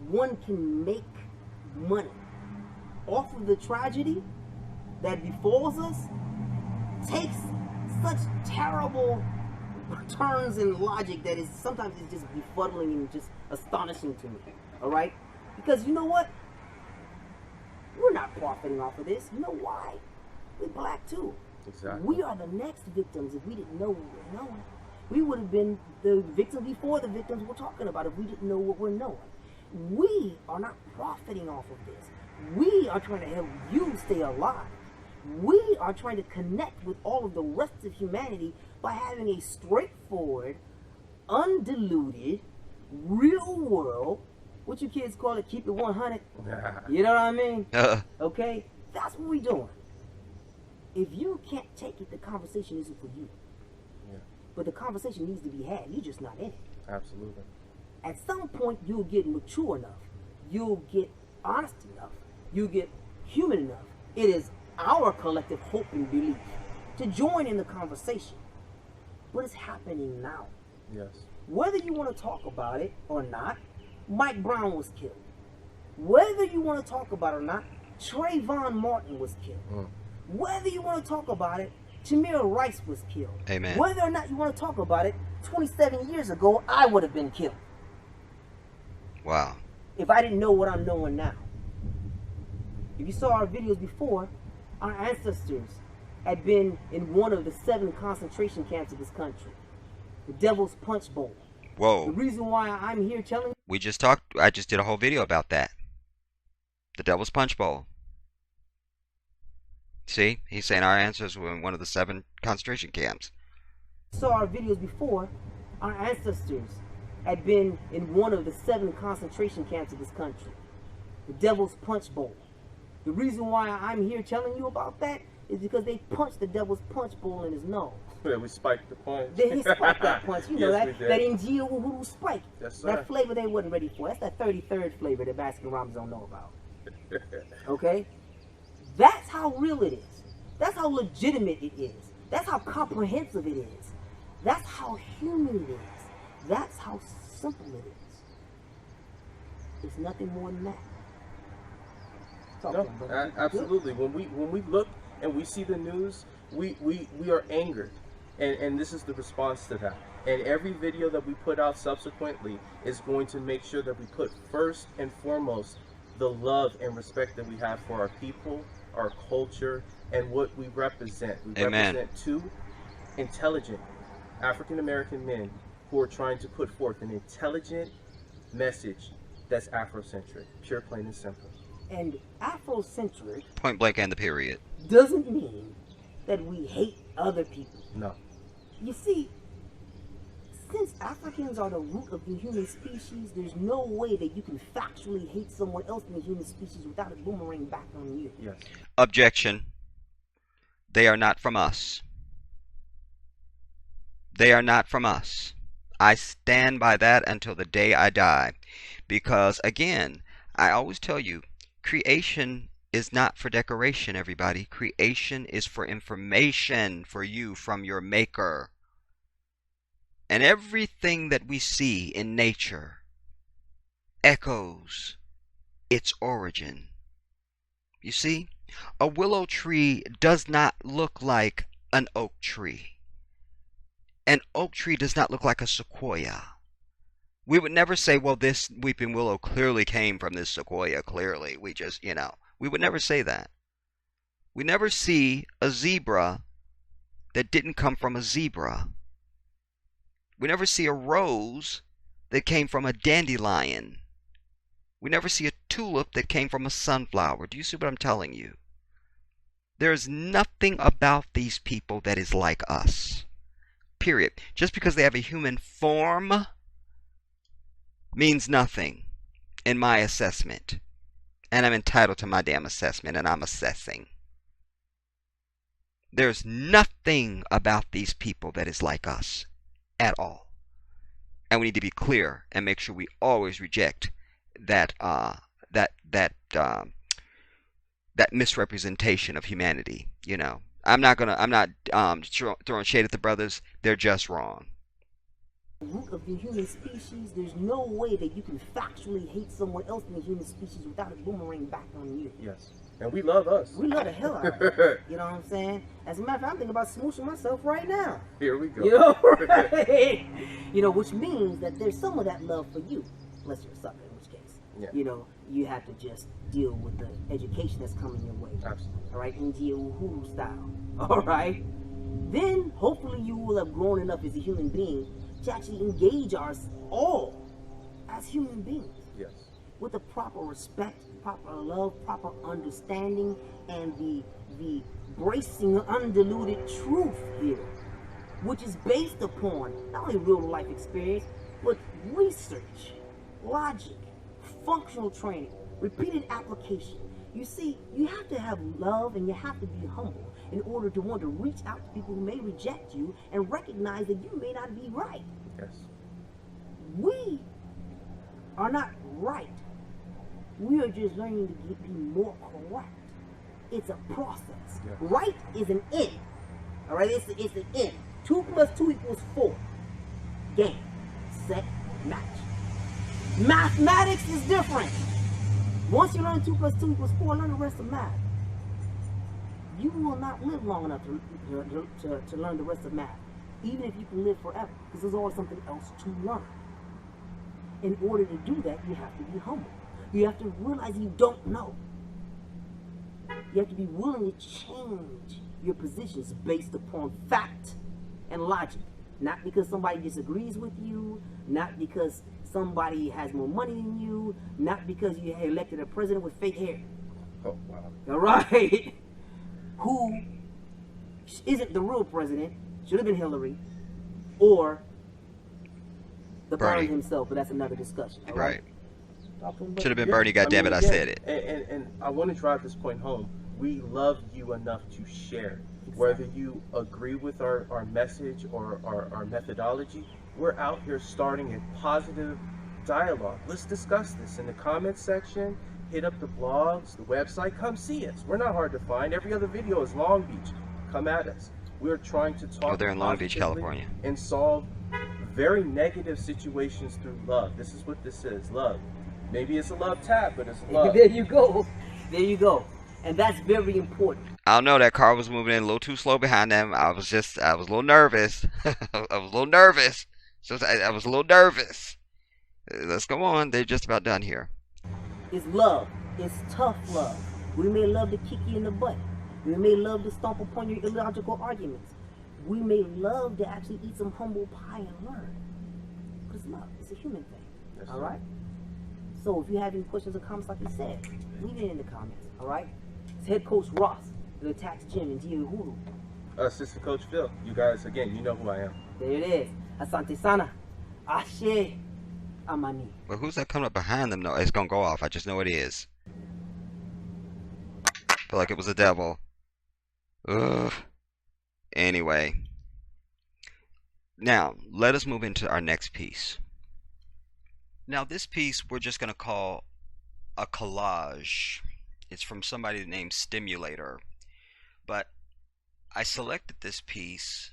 one can make money off of the tragedy that befalls us takes such terrible turns in logic that is sometimes it's just befuddling and just astonishing to me. All right? Because you know what? We're not profiting off of this. You know why? We're black too. Exactly. We are the next victims if we didn't know what we're knowing. We would have been the victims before the victims we're talking about if we didn't know what we're knowing. We are not profiting off of this. We are trying to help you stay alive. We are trying to connect with all of the rest of humanity by having a straightforward, undiluted, real world, what you kids call it, keep it 100. You know what I mean? Okay? That's what we're doing. If you can't take it, the conversation isn't for you. Yeah. But the conversation needs to be had. You're just not in it. Absolutely. At some point, you'll get mature enough. You'll get honest enough. You'll get human enough. It is our collective hope and belief to join in the conversation. But it's happening now. Yes. Whether you want to talk about it or not, Mike Brown was killed. Whether you want to talk about it or not, Trayvon Martin was killed. Whether you want to talk about it, Tamir Rice was killed. Amen. Whether or not you want to talk about it, 27 years ago, I would have been killed. Wow. If I didn't know what I'm knowing now. If you saw our videos before, our ancestors had been in one of the 7 concentration camps of this country. The Devil's Punch Bowl. Whoa. The reason why I'm here telling We just talked, I just did a whole video about that. The Devil's Punch Bowl. See? He's saying our ancestors were in one of the 7 concentration camps. saw our videos before, our ancestors had been in one of the 7 concentration camps of this country. The Devil's Punch Bowl. The reason why I'm here telling you about that is because they punched the Devil's Punch Bowl in his nose. Yeah, we spiked the punch. He spiked that punch. You know Yes, that India Uhuru spike. Yes, sir. That flavor they wasn't ready for. That's that 33rd flavor that Baskin Robbins don't know about. Okay? That's how real it is. That's how legitimate it is. That's how comprehensive it is. That's how human it is. That's how simple it is. It's nothing more than that. Talk to him, brother. Absolutely. When we look and we see the news, we are angered. And this is the response to that. And every video that we put out subsequently is going to make sure that we put first and foremost the love and respect that we have for our people, our culture, and what we represent. We Amen. represent 2 intelligent African American men who are trying to put forth an intelligent message that's Afrocentric, pure, plain, and simple. And Afrocentric Point blank and the period. doesn't mean that we hate other people. No. You see, since Africans are the root of the human species, there's no way that you can factually hate someone else in the human species without it boomerang back on you. Yes. Objection. They are not from us. They are not from us. I stand by that until the day I die. Because, again, I always tell you, creation is not for decoration, everybody. Creation is for information for you from your maker. And everything that we see in nature echoes its origin. You see, a willow tree does not look like an oak tree. An oak tree does not look like a sequoia. We would never say, well, this weeping willow clearly came from this sequoia, clearly. We just, we would never say that. We never see a zebra that didn't come from a zebra. We never see a rose that came from a dandelion. We never see a tulip that came from a sunflower. Do you see what I'm telling you? There's nothing about these people that is like us. Period. Just because they have a human form means nothing in my assessment. And I'm entitled to my damn assessment, and I'm assessing. There's nothing about these people that is like us at all. And we need to be clear and make sure we always reject that misrepresentation of humanity. I'm not throwing shade at the brothers. They're just wrong. Root of the human species, there's no way that you can factually hate someone else in the human species without it boomerang back on you. Yes. And we love us. We love the hell out of it. You know what I'm saying? As a matter of fact, I'm thinking about smooshing myself right now. Here we go. You know, right? Which means that there's some of that love for you, unless you're a sucker, in which case, Yeah. You have to just deal with the education that's coming your way. Absolutely. All right, India Uhuru style. All right. Then hopefully you will have grown enough as a human being to actually engage us all as human beings. Yes. with the proper respect, proper love, proper understanding, and the bracing undiluted truth here, which is based upon not only real life experience, but research, logic, functional training, repeated application. You see, you have to have love and you have to be humble in order to want to reach out to people who may reject you and recognize that you may not be right. Yes. We are not right. We are just learning to be more correct. It's a process. Yes. Right is an end. All right, it's an end. 2 + 2 = 4. Game, set, match. Mathematics is different. Once you learn 2 + 2 = 4, learn the rest of math. You will not live long enough to learn the rest of math, even if you can live forever, because there's always something else to learn. In order to do that, you have to be humble. You have to realize you don't know. You have to be willing to change your positions based upon fact and logic. Not because somebody disagrees with you, not because somebody has more money than you, not because you elected a president with fake hair. Oh, wow. All right? Who isn't the real president, should have been Hillary, or the Bernie Bernie himself, but that's another discussion. All right. right? Should have been Bernie, goddammit, I said it. And I want to drive this point home. We love you enough to share. Exactly. Whether you agree with our message or our methodology, we're out here starting a positive dialogue. Let's discuss this in the comments section. Hit up the blogs, the website. Come see us. We're not hard to find. Every other video is Long Beach. Come at us. We're trying to talk They're in Long Beach, positively California. and solve very negative situations through love. This is what this is, love. Maybe it's a love tap, but it's love. There you go. There you go. And that's very important. I don't know, that car was moving in a little too slow behind them. I was a little nervous. I was a little nervous. So I was a little nervous. Let's go on. They're just about done here. It's love. It's tough love. We may love to kick you in the butt. We may love to stomp upon your illogical arguments. We may love to actually eat some humble pie and learn. But it's love. It's a human thing. Yes, All right? So if you have any questions or comments, like you said, leave it in the comments. All right? It's Head Coach Ross, the Attacks Gym in Hulu. Assistant Coach Phil. You guys, again, you know who I am. There it is. Asante Sana. Ashe. Amani. But who's that coming up behind them? No, it's gonna go off. I just know it is. Feel like it was the devil. Ugh. Anyway. Now, let us move into our next piece. Now, this piece we're just gonna call a collage. It's from somebody named Stimulator. But I selected this piece,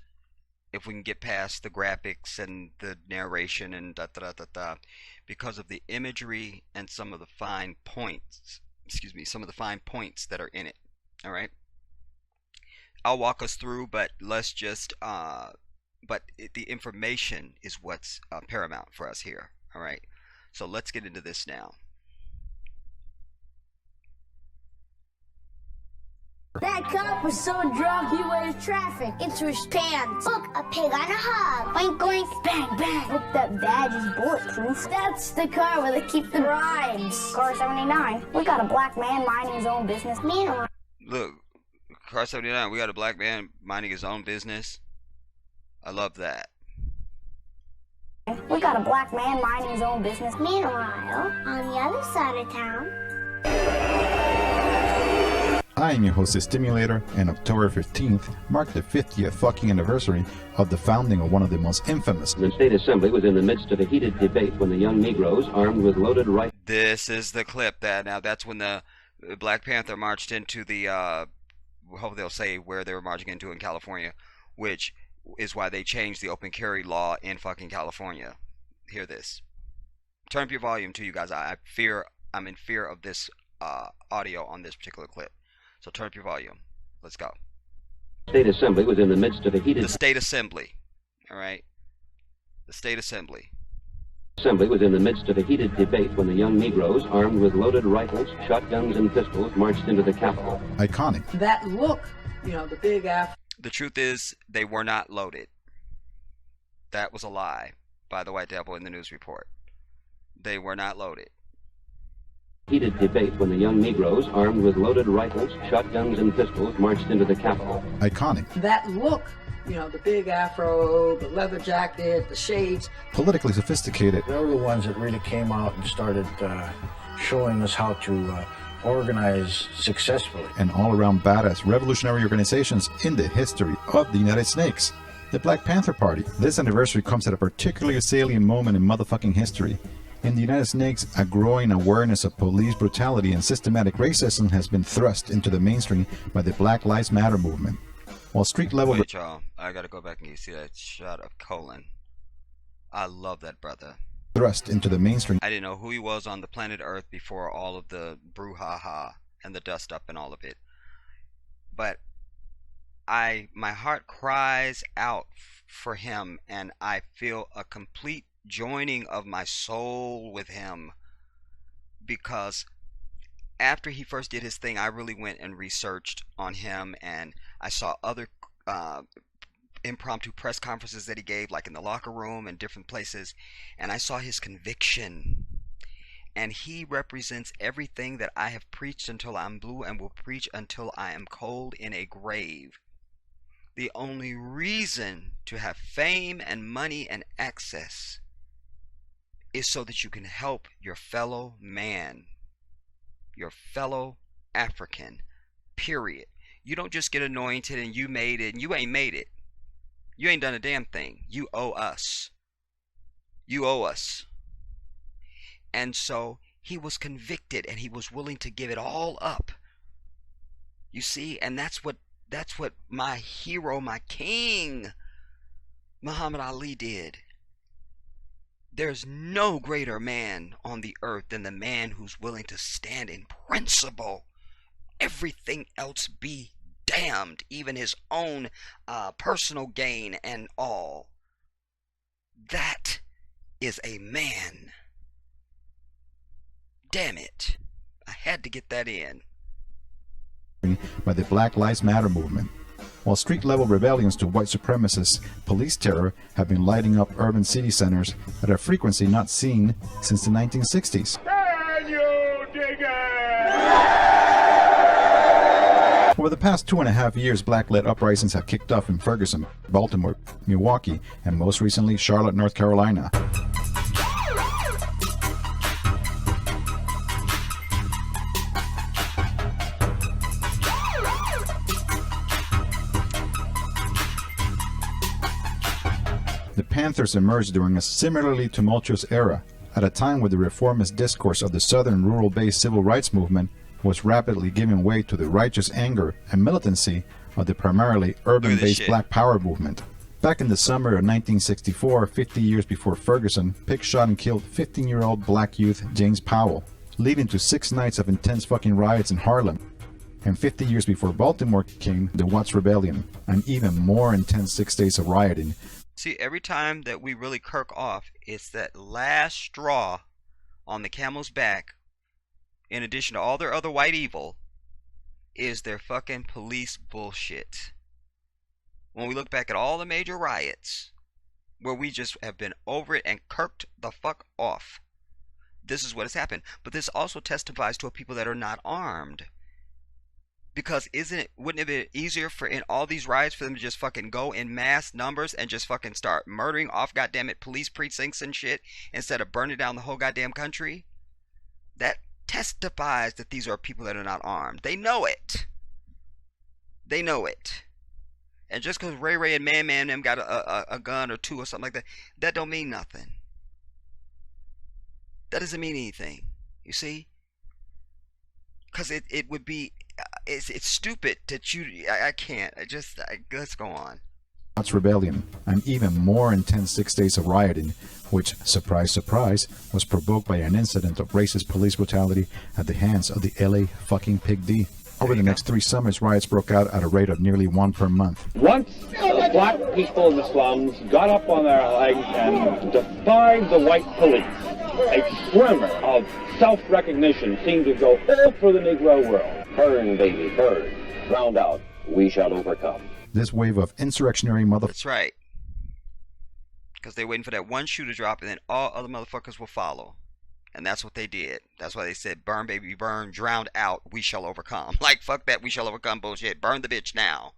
if we can get past the graphics and the narration and because of the imagery and some of the fine points, some of the fine points that are in it. All right, I'll walk us through, but let's just the information is what's paramount for us here. All right, so let's get into this now. That cop was so drunk he waved traffic into his pants. Look, a pig on a hog. Oink, oink, bang, bang. Look, that badge is bulletproof. That's the car where they keep the bribes. Car 79. We got a black man minding his own business. Meanwhile, Look, car 79, we got a black man minding his own business. I love that. we got a black man minding his own business. Meanwhile, on the other side of town, I am your host, the Stimulator, and October 15th marked the 50th fucking anniversary of the founding of one of the most infamous. The State Assembly was in the midst of a heated debate when the young Negroes, armed with loaded rifles. This is the clip that's when the Black Panther marched into the hope they'll say where they were marching into in California, which is why they changed the open carry law in fucking California. Hear this. Turn up your volume too, you guys. I'm in fear of this audio on this particular clip. So turn up your volume. Let's go. The State Assembly was in the midst of a heated... The State Assembly. All right? The State Assembly. Assembly was in the midst of a heated debate when the young Negroes, armed with loaded rifles, shotguns, and pistols, marched into the Capitol. Iconic. That look, the big afro. The truth is, they were not loaded. That was a lie by the White Devil in the news report. They were not loaded. heated debate when the young Negroes, armed with loaded rifles, shotguns, and pistols, marched into the Capitol. Iconic. That look, you know, the big afro, the leather jacket, the shades. Politically sophisticated. They were the ones that really came out and started showing us how to organize successfully. And all-around badass revolutionary organizations in the history of the United Snakes. The Black Panther Party. This anniversary comes at a particularly salient moment in motherfucking history. In the United Snakes, a growing awareness of police brutality and systematic racism has been thrust into the mainstream by the Black Lives Matter movement. While street level... Wait, y'all. I gotta go back and see that shot of Colin. I love that brother. Thrust into the mainstream. I didn't know who he was on the planet Earth before all of the brouhaha and the dust up and all of it. But my heart cries out for him, and I feel a complete joining of my soul with him, because after he first did his thing, I really went and researched on him, and I saw other impromptu press conferences that he gave, like in the locker room and different places, and I saw his conviction, and he represents everything that I have preached until I'm blue and will preach until I am cold in a grave. The only reason to have fame and money and access is so that you can help your fellow man, your fellow African, period. You don't just get anointed and you made it, and you ain't made it. You ain't done a damn thing. You owe us. You owe us. And so he was convicted, and he was willing to give it all up. You see, and that's what my hero, my king, Muhammad Ali did. There's no greater man on the earth than the man who's willing to stand in principle. Everything else be damned, even his own personal gain and all. That is a man. Damn it. I had to get that in. By the Black Lives Matter movement. While street-level rebellions to white supremacist police terror have been lighting up urban city centers at a frequency not seen since the 1960s. Can you dig it? Over the past 2.5 years, black-led uprisings have kicked off in Ferguson, Baltimore, Milwaukee, and most recently Charlotte, North Carolina. The Panthers emerged during a similarly tumultuous era, at a time where the reformist discourse of the southern rural-based civil rights movement was rapidly giving way to the righteous anger and militancy of the primarily urban-based Black Power movement. Back in the summer of 1964, 50 years before Ferguson, pigs shot and killed 15-year-old black youth James Powell, leading to 6 nights of intense fucking riots in Harlem. And 50 years before Baltimore came the Watts Rebellion, an even more intense 6 days of rioting. See, every time that we really kirk off, it's that last straw on the camel's back, in addition to all their other white evil, is their fucking police bullshit. When we look back at all the major riots, where we just have been over it and kirked the fuck off, this is what has happened. But this also testifies to a people that are not armed. Because wouldn't it be easier for in all these riots for them to just fucking go in mass numbers and just fucking start murdering off goddamn police precincts and shit instead of burning down the whole goddamn country? That testifies that these are people that are not armed. They know it. They know it. And just because Ray Ray and Man Man them got a gun or two or something like that, that don't mean nothing. That doesn't mean anything. You see? Because it would be... It's stupid that I can't. Let's go on. Watts Rebellion, an even more intense 6 days of rioting, which, surprise, surprise, was provoked by an incident of racist police brutality at the hands of the LA fucking Pig D. Over the next 3 summers, riots broke out at a rate of nearly 1 per month. Once the black people in the slums got up on their legs and defied the white police, a tremor of self-recognition seemed to go all through the Negro world. Burn, baby, burn. Drowned out, we shall overcome. This wave of insurrectionary That's right. Because they're waiting for that one shoe to drop, and then all other motherfuckers will follow. And that's what they did. That's why they said, burn, baby, burn, drowned out, we shall overcome. Like, fuck that we shall overcome bullshit. Burn the bitch now.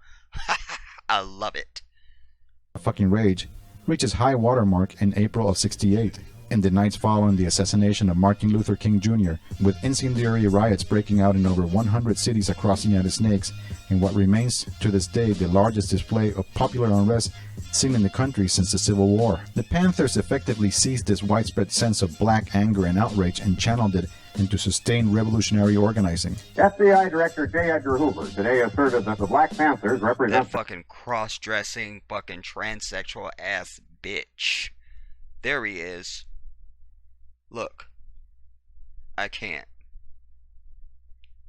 I love it. Fucking rage reaches high watermark in April of '68. In the nights following the assassination of Martin Luther King Jr., with incendiary riots breaking out in over 100 cities across the United States, in what remains to this day the largest display of popular unrest seen in the country since the Civil War. The Panthers effectively seized this widespread sense of black anger and outrage and channeled it into sustained revolutionary organizing. FBI Director J. Edgar Hoover today asserted that the Black Panthers represent... That fucking cross-dressing, fucking transsexual ass bitch. There he is. Look, I can't.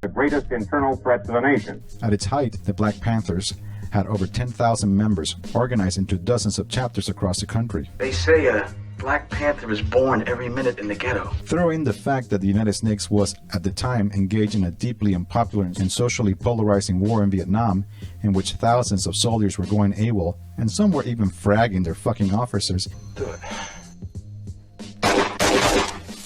The greatest internal threat to the nation. At its height, the Black Panthers had over 10,000 members, organized into dozens of chapters across the country. They say a Black Panther is born every minute in the ghetto. Throw in the fact that the United States was, at the time, engaged in a deeply unpopular and socially polarizing war in Vietnam, in which thousands of soldiers were going AWOL, and some were even fragging their fucking officers. Good.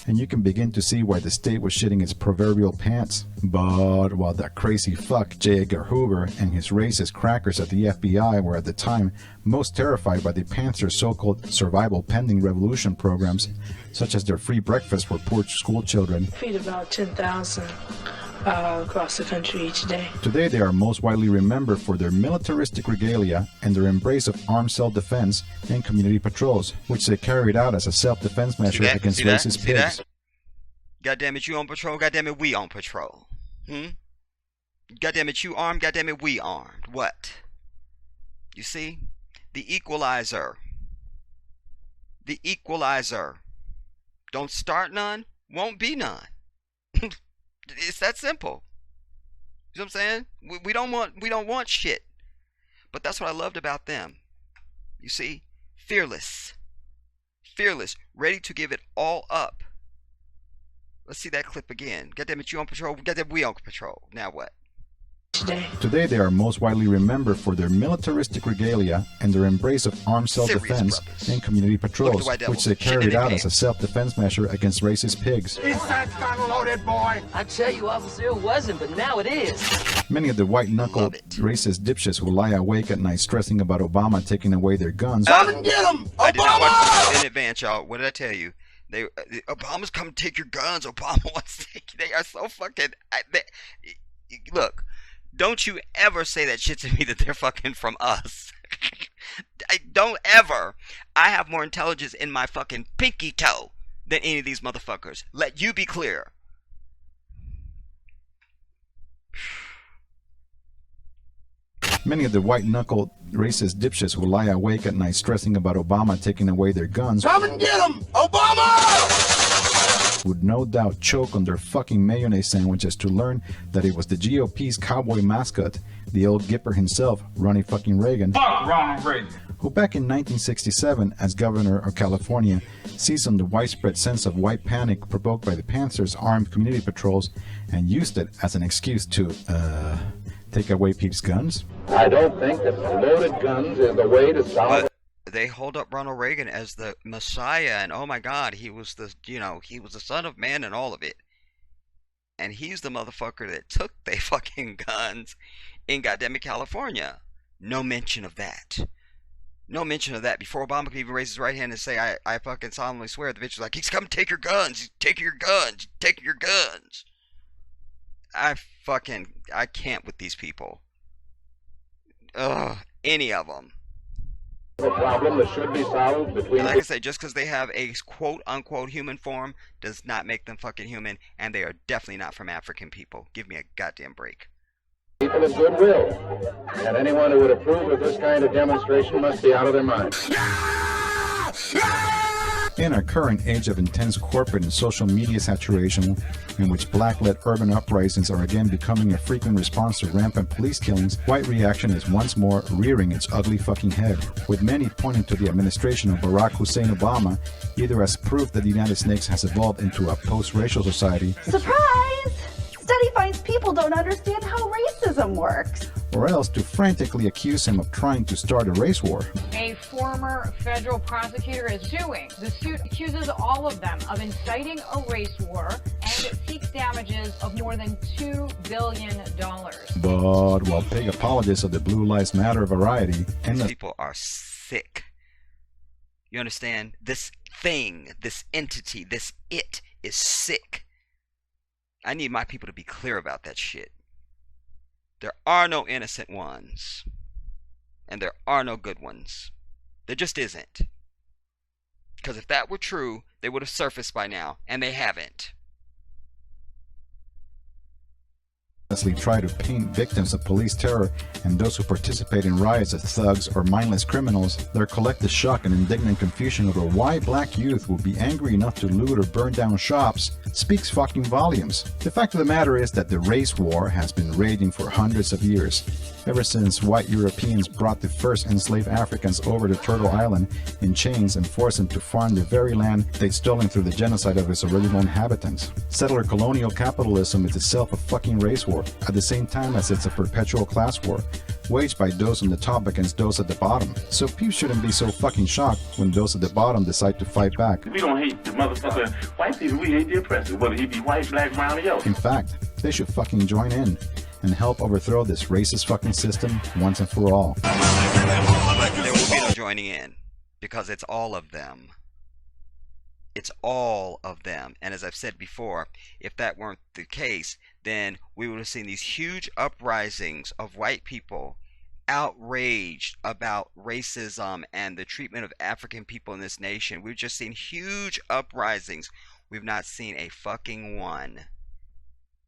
And you can begin to see why the state was shitting its proverbial pants. But while that crazy fuck J. Edgar Hoover and his racist crackers at the FBI were at the time most terrified by the Panthers' so-called survival pending revolution programs, such as their free breakfast for poor school children. Feed about 10,000 across the country each day. Today they are most widely remembered for their militaristic regalia and their embrace of armed self-defense and community patrols, which they carried out as a self-defense measure against racist pigs. Goddamn it, you on patrol, goddamn it, we on patrol. Goddamn it, you armed, goddamn it, we armed. What? You see? The equalizer. The equalizer. Don't start none, won't be none. It's that simple. You know what I'm saying? We don't want shit. But that's what I loved about them. You see? Fearless. Fearless. Ready to give it all up. Let's see that clip again. Goddamn it, you on patrol. Goddamn, we on patrol. Now what? Today they are most widely remembered for their militaristic regalia and their embrace of armed self-defense and community patrols, which they carried out as a self-defense measure against racist pigs. Is that gun loaded, boy? I tell you, officer, it wasn't, but now it is. Many of the white-knuckled racist dipshits who lie awake at night stressing about Obama taking away their guns. Come and get them! I did not watch this in advance, y'all. What did I tell you? Obama's come to take your guns. Obama wants to take you. They are so fucking... Look. Don't you ever say that shit to me that they're fucking from us. Don't ever. I have more intelligence in my fucking pinky toe than any of these motherfuckers. Let you be clear. Many of the white-knuckled racist dipshits who lie awake at night stressing about Obama taking away their guns. Come and get them! Obama! Would no doubt choke on their fucking mayonnaise sandwiches to learn that it was the GOP's cowboy mascot, the old Gipper himself, Ronnie fucking Reagan, Fuck Ronald Reagan, who back in 1967, as governor of California, seized on the widespread sense of white panic provoked by the Panthers' armed community patrols and used it as an excuse to, take away people's guns. I don't think that loaded guns is the way to solve it. They hold up Ronald Reagan as the Messiah, and oh my God, he was the, he was the son of man and all of it. And he's the motherfucker that took their fucking guns in goddamn California. No mention of that. No mention of that. Before Obama could even raise his right hand and say, I fucking solemnly swear, the bitch was like, he's coming to take your guns. He's taking your guns. He's taking your guns. I can't with these people. Ugh, any of them. A problem that should be solved between... Like I say, just because they have a quote-unquote human form does not make them fucking human, and they are definitely not from African people. Give me a goddamn break. People of goodwill, and anyone who would approve of this kind of demonstration must be out of their mind. In our current age of intense corporate and social media saturation, in which black-led urban uprisings are again becoming a frequent response to rampant police killings, white reaction is once more rearing its ugly fucking head, with many pointing to the administration of Barack Hussein Obama either as proof that the United States has evolved into a post-racial society. Surprise! Study finds people don't understand how racism works. or else to frantically accuse him of trying to start a race war. A former federal prosecutor is suing. The suit accuses all of them of inciting a race war, and it seeks damages of more than $2 billion. But while big apologists of the Blue Lives Matter variety and these people are sick. You understand? This thing, this entity, this it is sick. I need my people to be clear about that shit. There are no innocent ones. And there are no good ones. There just isn't. Because if that were true, they would have surfaced by now. And they haven't. Try to paint victims of police terror and those who participate in riots as thugs or mindless criminals, their collective shock and indignant confusion over why black youth will be angry enough to loot or burn down shops speaks fucking volumes. The fact of the matter is that the race war has been raging for hundreds of years, ever since white Europeans brought the first enslaved Africans over to Turtle Island in chains and forced them to farm the very land they'd stolen through the genocide of its original inhabitants. Settler colonial capitalism is itself a fucking race war, at the same time as it's a perpetual class war, waged by those on the top against those at the bottom. So people shouldn't be so fucking shocked when those at the bottom decide to fight back. We don't hate the motherfucker white people, we hate the oppressor, whether he be white, black, brown, or yellow. In fact, they should fucking join in and help overthrow this racist fucking system once and for all. There will be no joining in, because it's all of them. It's all of them. And as I've said before, if that weren't the case, then we would have seen these huge uprisings of white people outraged about racism and the treatment of African people in this nation. We've just seen huge uprisings. We've not seen a fucking one.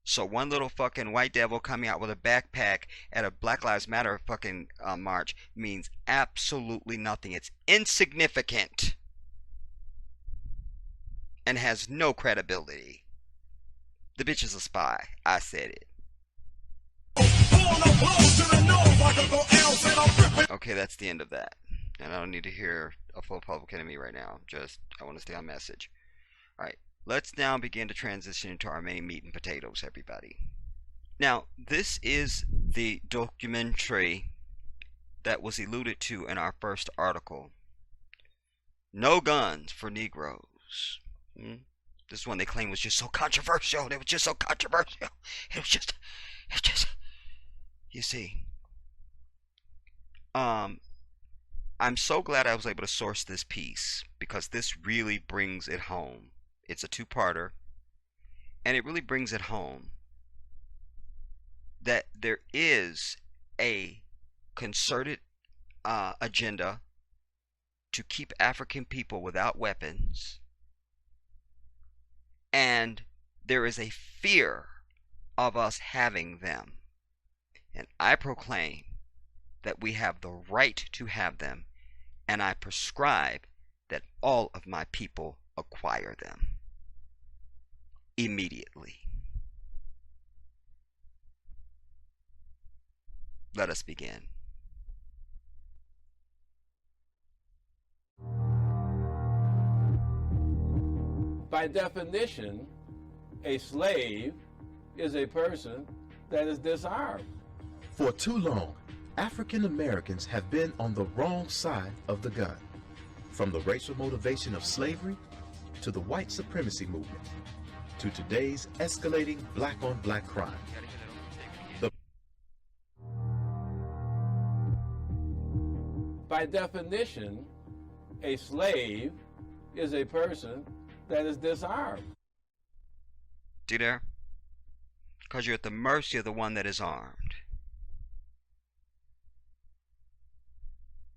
So one little fucking white devil coming out with a backpack at a Black Lives Matter fucking march means absolutely nothing. It's insignificant and has no credibility. The bitch is a spy. I said it. Okay, that's the end of that. And I don't need to hear a full public enemy right now. I want to stay on message. Alright, let's now begin to transition into our main meat and potatoes, everybody. Now, this is the documentary that was alluded to in our first article. No Guns for Negroes. This one they claim was just so controversial. It was just so controversial. It was just, you see. I'm so glad I was able to source this piece, because this really brings it home. It's a two-parter, and it really brings it home that there is a concerted agenda to keep African people without weapons, and there is a fear of us having them. And I proclaim that we have the right to have them, and I prescribe that all of my people acquire them immediately. Let us begin. By definition, a slave is a person that is disarmed. For too long, African Americans have been on the wrong side of the gun. From the racial motivation of slavery to the white supremacy movement to today's escalating black-on-black crime. By definition, a slave is a person that is disarmed. See there? Because you're at the mercy of the one that is armed.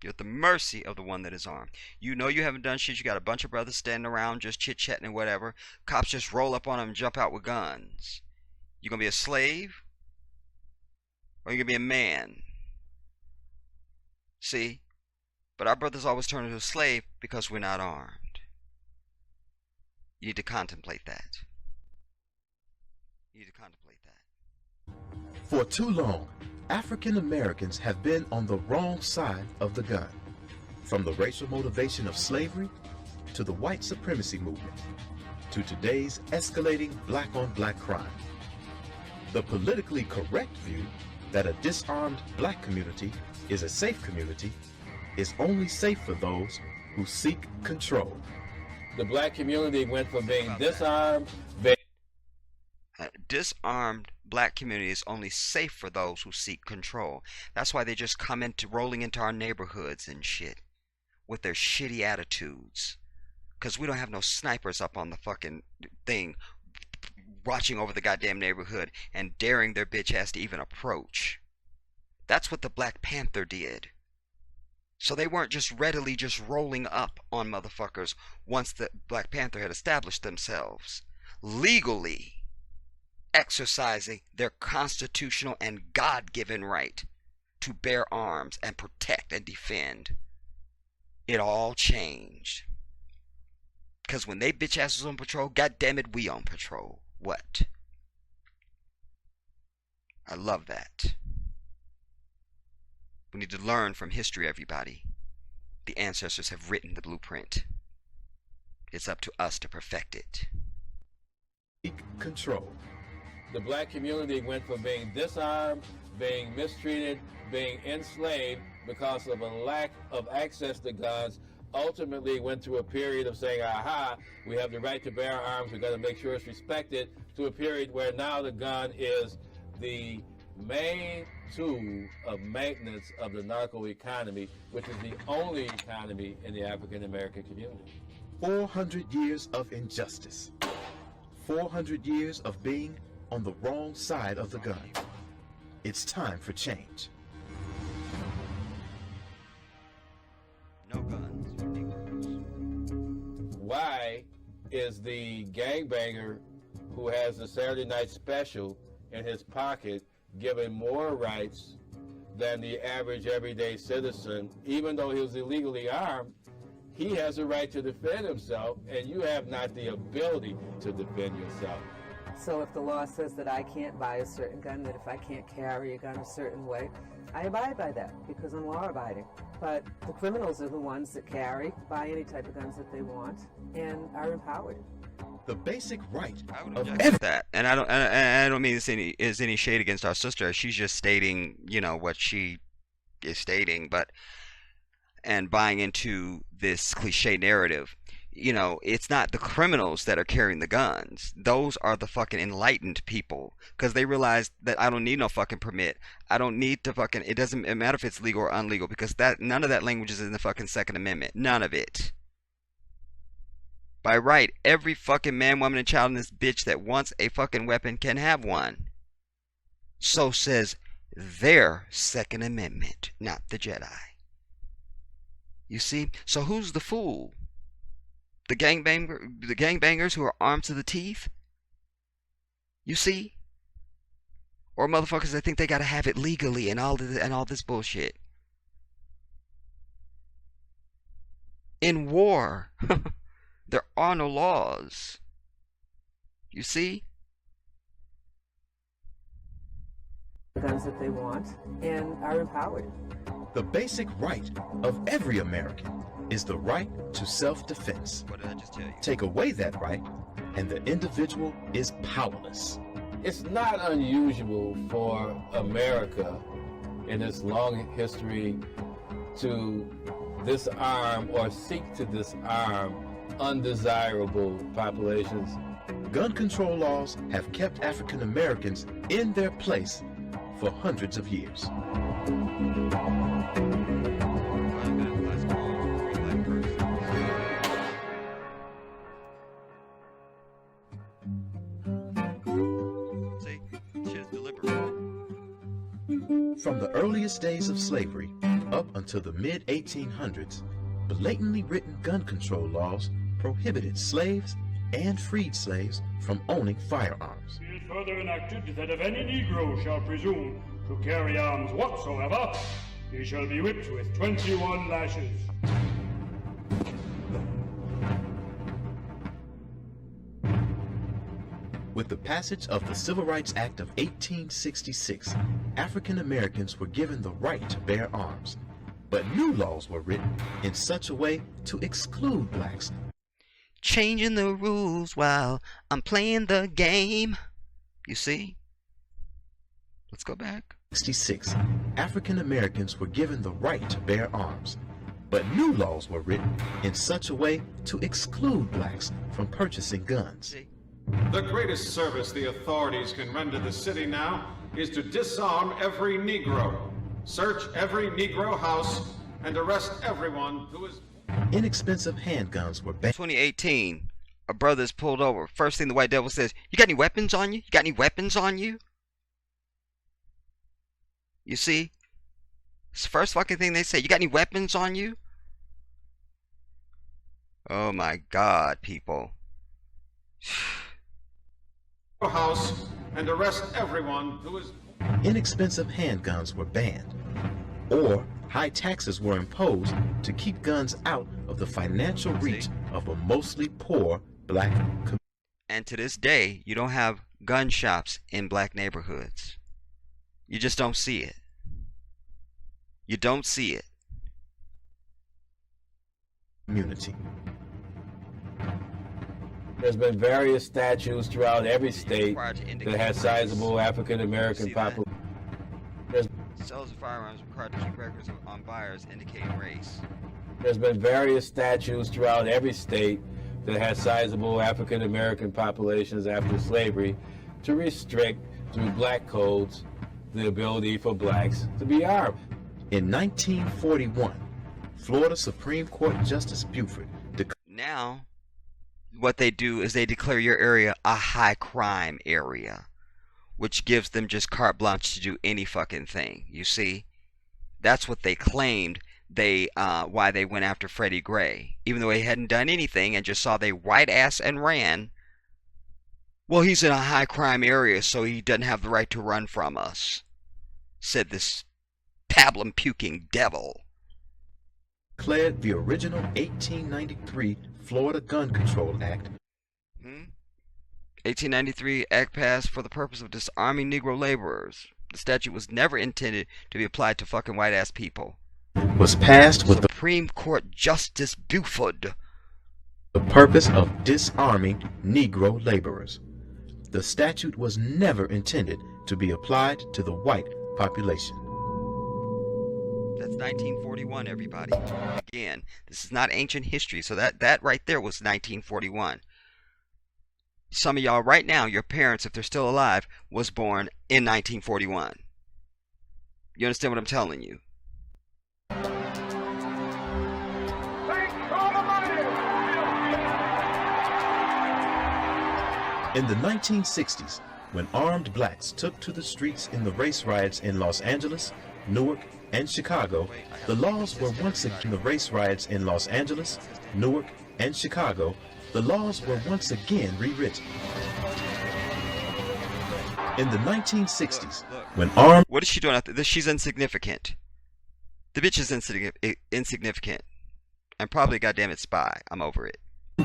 You're at the mercy of the one that is armed. You know you haven't done shit. You got a bunch of brothers standing around just chit-chatting and whatever. Cops just roll up on them and jump out with guns. You gonna be a slave? Or you gonna be a man? See? But our brothers always turn into a slave because we're not armed. You need to contemplate that. You need to contemplate that. For too long, African Americans have been on the wrong side of the gun. From the racial motivation of slavery to the white supremacy movement to today's escalating black-on-black crime. The politically correct view that a disarmed black community is a safe community is only safe for those who seek control. The black community went from being disarmed. Disarmed black community is only safe for those who seek control. That's why they just come into rolling into our neighborhoods and shit with their shitty attitudes. Because we don't have no snipers up on the fucking thing watching over the goddamn neighborhood and daring their bitch ass to even approach. That's what the Black Panther did. So they weren't just readily just rolling up on motherfuckers once the Black Panther had established themselves, legally exercising their constitutional and God-given right to bear arms and protect and defend. It all changed. Because when they bitch asses on patrol, goddammit, we on patrol. What? I love that. We need to learn from history, everybody. The ancestors have written the blueprint. It's up to us to perfect it. Control. The black community went from being disarmed, being mistreated, being enslaved because of a lack of access to guns, ultimately went through a period of saying, aha, we have the right to bear arms, we've got to make sure it's respected, to a period where now the gun is the main tool of maintenance of the narco economy, which is the only economy in the African American community. 400 years of injustice. 400 years of being on the wrong side of the gun. It's time for change. No guns for Negroes. Why is the gangbanger who has the Saturday night special in his pocket given more rights than the average everyday citizen? Even though he was illegally armed, he has a right to defend himself, and you have not the ability to defend yourself. So if the law says that I can't buy a certain gun, that if I can't carry a gun a certain way, I abide by that because I'm law-abiding. But the criminals are the ones that carry, buy any type of guns that they want, and are empowered. The basic right of every that, and I don't mean this is any shade against our sister. She's just stating, you know, what she is stating, but and buying into this cliche narrative. You know, it's not the criminals that are carrying the guns. Those are the fucking enlightened people, because they realize that I don't need no fucking permit. I don't need to fucking, it doesn't matter if it's legal or illegal, because that none of that language is in the fucking Second Amendment. None of it. By right, every fucking man, woman, and child in this bitch that wants a fucking weapon can have one. So says their Second Amendment, not the Jedi. You see? So who's the fool? The gangbangers who are armed to the teeth? You see? Or motherfuckers that think they gotta have it legally and all this bullshit. In war, there are no laws. You see? Guns that they want and are empowered. The basic right of every American is the right to self-defense. What did I just tell you? Take away that right, and the individual is powerless. It's not unusual for America in its long history to disarm or seek to disarm undesirable populations. Gun control laws have kept African Americans in their place for hundreds of years. From the earliest days of slavery up until the mid-1800s, blatantly written gun control laws prohibited slaves and freed slaves from owning firearms. Be it further enacted that if any Negro shall presume to carry arms whatsoever, he shall be whipped with 21 lashes. With the passage of the Civil Rights Act of 1866, African Americans were given the right to bear arms, but new laws were written in such a way to exclude blacks. Changing the rules while I'm playing the game. You see? Let's go back. 1966, African Americans were given the right to bear arms, but new laws were written in such a way to exclude blacks from purchasing guns. The greatest service the authorities can render the city now is to disarm every Negro, search every Negro house, and arrest everyone who is... Inexpensive handguns were banned. 2018, a brother is pulled over. First thing the white devil says, "You got any weapons on you? You got any weapons on you?" You see? It's the first fucking thing they say. "You got any weapons on you?" Oh my God, people. House and arrest everyone who is... Inexpensive handguns were banned, or high taxes were imposed to keep guns out of the financial reach of a mostly poor black community. And to this day, you don't have gun shops in black neighborhoods. You just don't see it. You don't see it. Community. There's been various statutes throughout every state that has sizable African American population. Sales of firearms required to keep records on buyers indicating race. There's been various statutes throughout every state that has sizable African American populations after slavery to restrict, through black codes, the ability for blacks to be armed. In 1941, Florida Supreme Court Justice Buford declared. Now, what they do is they declare your area a high crime area, which gives them just carte blanche to do any fucking thing. You see, that's what they claimed. Why they went after Freddie Gray, even though he hadn't done anything and just saw they white ass and ran. Well, he's in a high crime area, so he doesn't have the right to run from us, said this pablum puking devil. Declared the original 1893 Florida Gun Control Act. 1893 Act passed for the purpose of disarming Negro laborers. The statute was never intended to be applied to fucking white ass people. Was passed with the Supreme Court Justice Buford. The purpose of disarming Negro laborers. The statute was never intended to be applied to the white population. That's 1941, everybody. Again, this is not ancient history, so that right there was 1941. Some of y'all right now, your parents, if they're still alive, was born in 1941. You understand what I'm telling you? In the 1960s, when armed blacks took to the streets in the race riots in Los Angeles, Newark, and Chicago, the laws were once again the race riots in Los Angeles, Newark, and Chicago, the laws were once again rewritten. In the 1960s, when armed... What is she doing out there? She's insignificant. The bitch is insignificant. And probably a goddamn spy. I'm over it.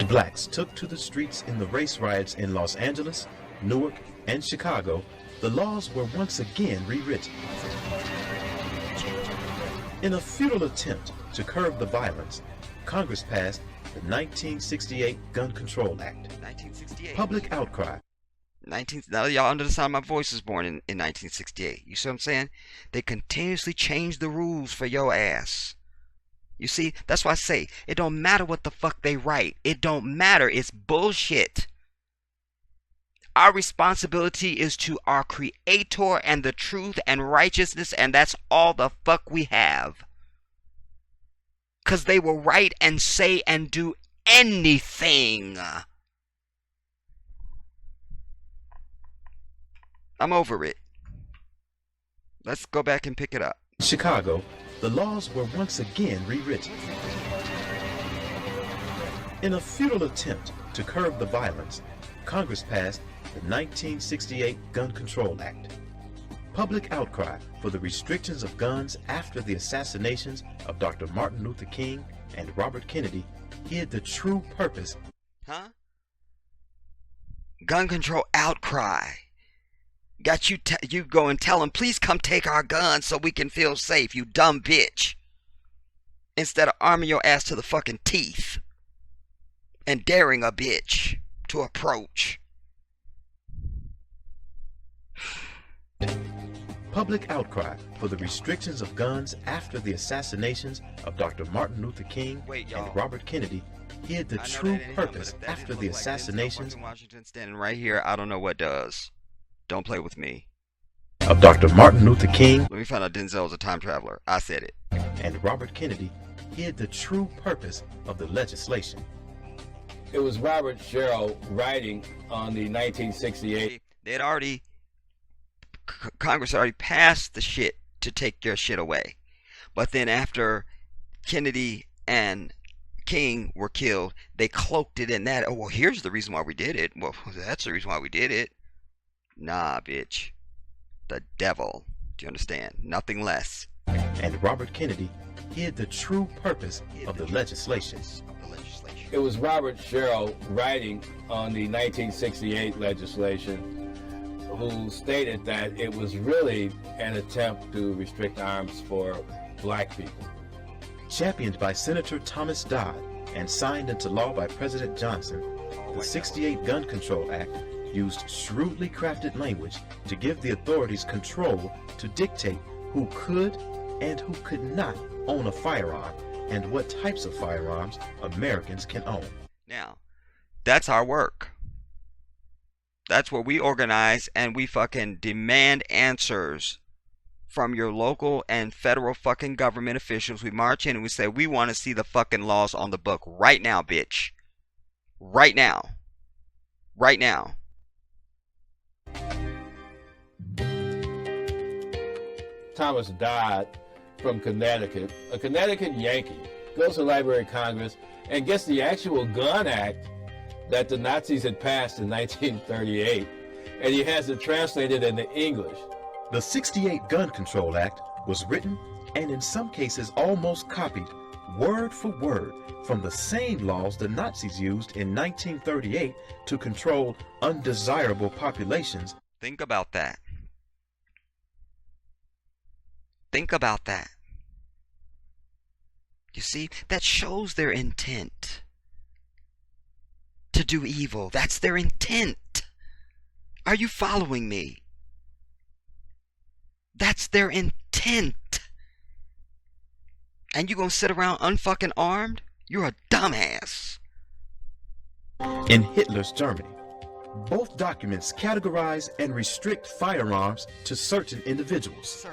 Blacks took to the streets in the race riots in Los Angeles, Newark, and Chicago, the laws were once again rewritten. In a futile attempt to curb the violence, Congress passed the 1968 Gun Control Act. 1968. Public outcry. Now y'all under the sound of my voice was born in 1968. You see what I'm saying? They continuously change the rules for your ass. You see, that's why I say, it don't matter what the fuck they write. It don't matter. It's bullshit. Our responsibility is to our Creator and the truth and righteousness, and that's all the fuck we have. Because they will write and say and do anything. I'm over it. Let's go back and pick it up. Chicago, the laws were once again rewritten. In a futile attempt to curb the violence, Congress passed the 1968 Gun Control Act. Public outcry for the restrictions of guns after the assassinations of Dr. Martin Luther King and Robert Kennedy hid the true purpose. Huh? Gun control outcry. Got you go and tell them, please come take our guns so we can feel safe, you dumb bitch. Instead of arming your ass to the fucking teeth and daring a bitch to approach. public outcry for the restrictions of guns after the assassinations of Dr. Martin Luther King and Robert Kennedy hid the true purpose after the assassinations Washington standing right here. I don't know what does. Don't play with me. Of Dr. Martin Luther King. Let me find out Denzel's a time traveler. I said it. And Robert Kennedy hid the true purpose of the legislation. It was Robert Sherrill writing on the 1968. They had already, Congress had already passed the shit to take your shit away. But then after Kennedy and King were killed, they cloaked it in that. Oh, well, here's the reason why we did it. Well, that's the reason why we did it. Nah, bitch. The devil. Do you understand? Nothing less. And Robert Kennedy hid the true purpose of the legislation. It was Robert Sherrill writing on the 1968 legislation who stated that it was really an attempt to restrict arms for black people. Championed by Senator Thomas Dodd and signed into law by President Johnson, the 68 Gun Control Act used shrewdly crafted language to give the authorities control to dictate who could and who could not own a firearm and what types of firearms Americans can own. Now, that's our work. That's where we organize and we fucking demand answers from your local and federal fucking government officials. We march in and we say, we want to see the fucking laws on the book right now, bitch. Right now. Right now. Thomas Dodd from Connecticut, a Connecticut Yankee, goes to the Library of Congress and gets the actual gun act that the Nazis had passed in 1938, and he has it translated into English. The 68 Gun Control Act was written and in some cases almost copied word for word from the same laws the Nazis used in 1938 to control undesirable populations. Think about that. Think about that. You see, that shows their intent to do evil. That's their intent. Are you following me? That's their intent. And you gonna sit around unfucking armed? You're a dumbass. In Hitler's Germany, both documents categorize and restrict firearms to certain individuals.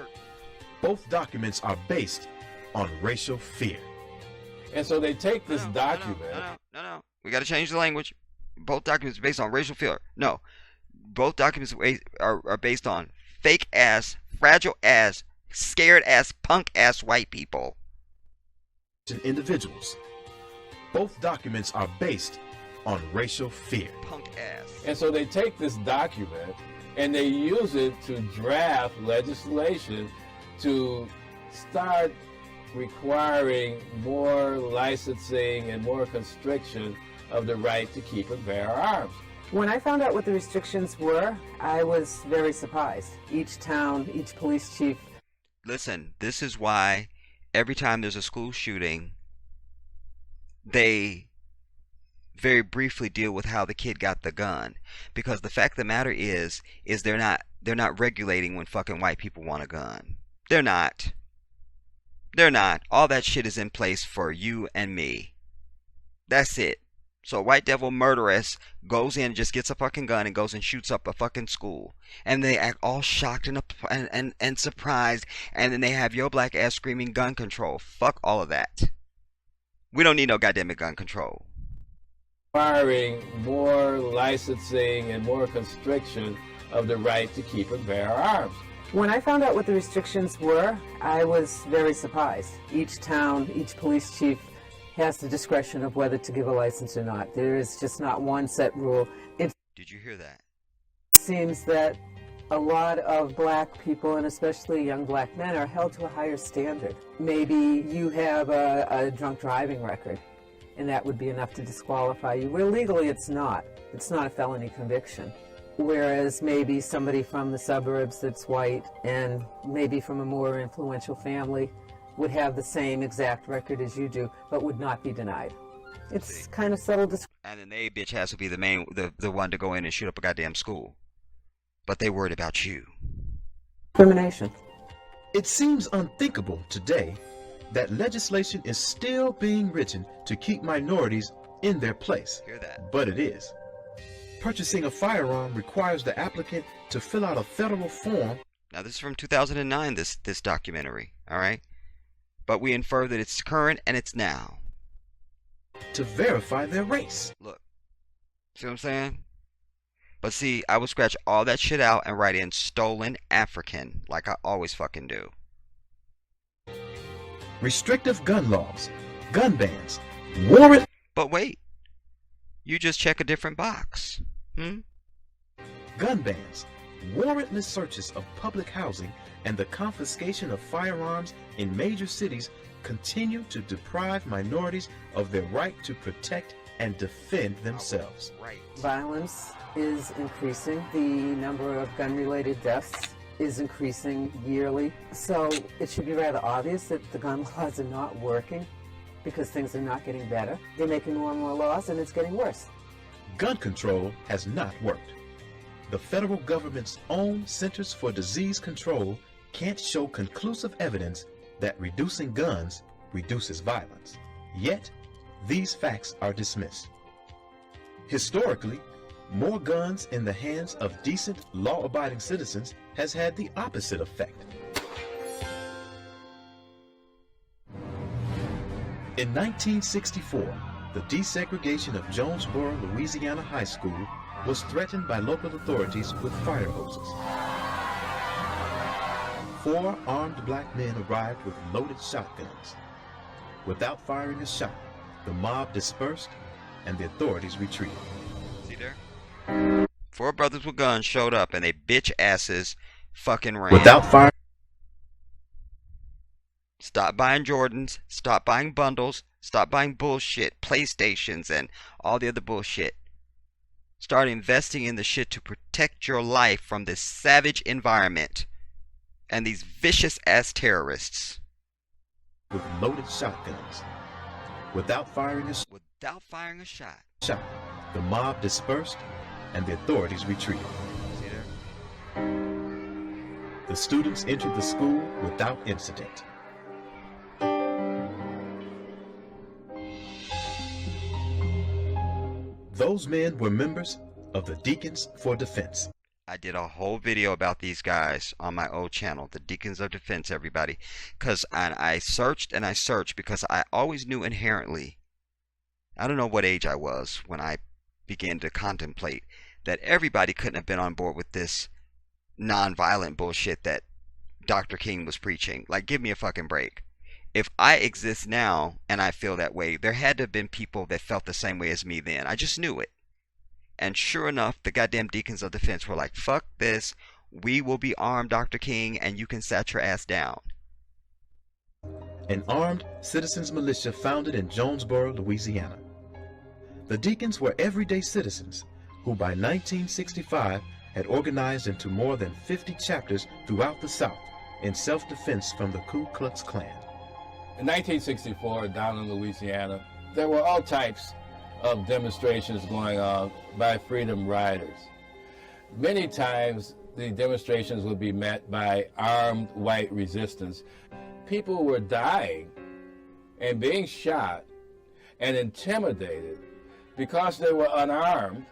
Both documents are based on racial fear. And so they take this document. No. We got to change the language. Both documents are based on racial fear. No. Both documents are based on fake ass, fragile ass, scared ass, punk ass white people. Individuals. Both documents are based on racial fear. Punk ass. And so they take this document and they use it to draft legislation to start requiring more licensing and more constriction of the right to keep and bear arms. When I found out what the restrictions were, I was very surprised. Each town, each police chief. Listen, this is why every time there's a school shooting, they very briefly deal with how the kid got the gun. Because the fact of the matter is they're not regulating when fucking white people want a gun. They're not. They're not. All that shit is in place for you and me. That's it. So a white devil murderess goes in and just gets a fucking gun and goes and shoots up a fucking school. And they act all shocked and surprised. And then they have your black ass screaming gun control. Fuck all of that. We don't need no goddamn gun control. Requiring more licensing and more constriction of the right to keep and bear arms. When I found out what the restrictions were, I was very surprised. Each town, each police chief has the discretion of whether to give a license or not. There is just not one set rule. Did you hear that? It seems that a lot of black people, and especially young black men, are held to a higher standard. Maybe you have a drunk driving record, and that would be enough to disqualify you, where legally it's not. It's not a felony conviction. Whereas maybe somebody from the suburbs that's white and maybe from a more influential family would have the same exact record as you do, but would not be denied. It's kind of subtle. And then they bitch has to be the one to go in and shoot up a goddamn school. But they worried about you. Discrimination. It seems unthinkable today that legislation is still being written to keep minorities in their place. Hear that? But it is. Purchasing a firearm requires the applicant to fill out a federal form. Now this is from 2009, this documentary, all right? But we infer that it's current and it's now. To verify their race. Look, see what I'm saying? But see, I would scratch all that shit out and write in stolen African, like I always fucking do. Restrictive gun laws, gun bans, warrant. But wait, you just check a different box. Gun bans, warrantless searches of public housing, and the confiscation of firearms in major cities continue to deprive minorities of their right to protect and defend themselves. Violence is increasing. The number of gun-related deaths is increasing yearly. So it should be rather obvious that the gun laws are not working because things are not getting better. They're making more and more laws and it's getting worse. Gun control has not worked. The federal government's own Centers for Disease Control can't show conclusive evidence that reducing guns reduces violence. Yet, these facts are dismissed. Historically, more guns in the hands of decent, law-abiding citizens has had the opposite effect. In 1964, the desegregation of Jonesboro, Louisiana High School was threatened by local authorities with fire hoses. 4 armed black men arrived with loaded shotguns. Without firing a shot, the mob dispersed and the authorities retreated. See there? 4 brothers with guns showed up and they bitch asses fucking ran. Without fire. Stop buying Jordans, stop buying bundles, stop buying bullshit, PlayStations and all the other bullshit. Start investing in the shit to protect your life from this savage environment and these vicious ass terrorists. With loaded shotguns. Without firing a shot. The mob dispersed and the authorities retreated. See there? The students entered the school without incident. Those men were members of the Deacons for Defense. I did a whole video about these guys on my old channel, the Deacons of Defense, everybody. Because I searched and I searched because I always knew inherently, I don't know what age I was when I began to contemplate that everybody couldn't have been on board with this non-violent bullshit that Dr. King was preaching. Like, give me a fucking break. If I exist now and I feel that way, there had to have been people that felt the same way as me then. I just knew it. And sure enough, the goddamn Deacons of Defense were like, fuck this. We will be armed, Dr. King, and you can sat your ass down. An armed citizens militia founded in Jonesboro, Louisiana. The Deacons were everyday citizens who by 1965 had organized into more than 50 chapters throughout the South in self-defense from the Ku Klux Klan. In 1964, down in Louisiana, there were all types of demonstrations going on by freedom riders. Many times, the demonstrations would be met by armed white resistance. People were dying and being shot and intimidated because they were unarmed.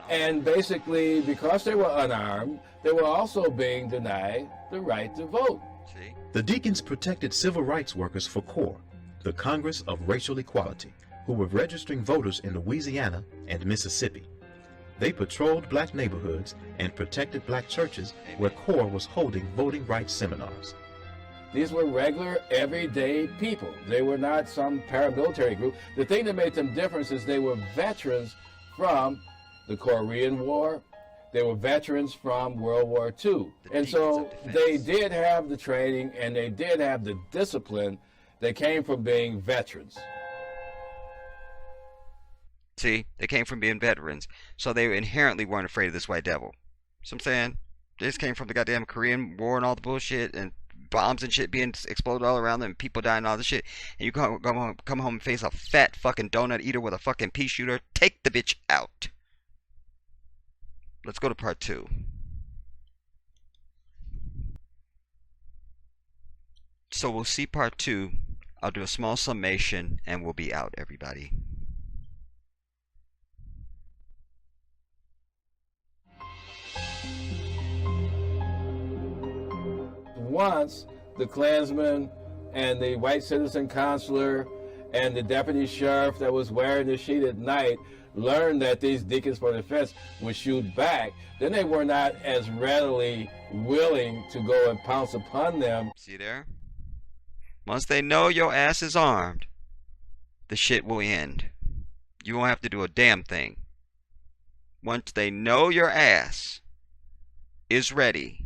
And basically, because they were unarmed, they were also being denied the right to vote. See? The Deacons protected civil rights workers for CORE, the Congress of Racial Equality, who were registering voters in Louisiana and Mississippi. They patrolled black neighborhoods and protected black churches where CORE was holding voting rights seminars. These were regular, everyday people. They were not some paramilitary group. The thing that made them different is they were veterans from the Korean War. They were veterans from World War II. And so they did have the training and they did have the discipline that came from being veterans. See, they came from being veterans, so they inherently weren't afraid of this white devil. So I'm saying, they just came from the goddamn Korean War and all the bullshit, and bombs and shit being exploded all around them, and people dying and all this shit. And you come home and face a fat fucking donut eater with a fucking pea shooter. Take the bitch out. Let's go to part 2. So we'll see part 2. I'll do a small summation and we'll be out, everybody. Once the Klansman and the white citizen consular and the deputy sheriff that was wearing the sheet at night learned that these deacons for defense would shoot back, then they were not as readily willing to go and pounce upon them. See there? Once they know your ass is armed, the shit will end. You won't have to do a damn thing. Once they know your ass is ready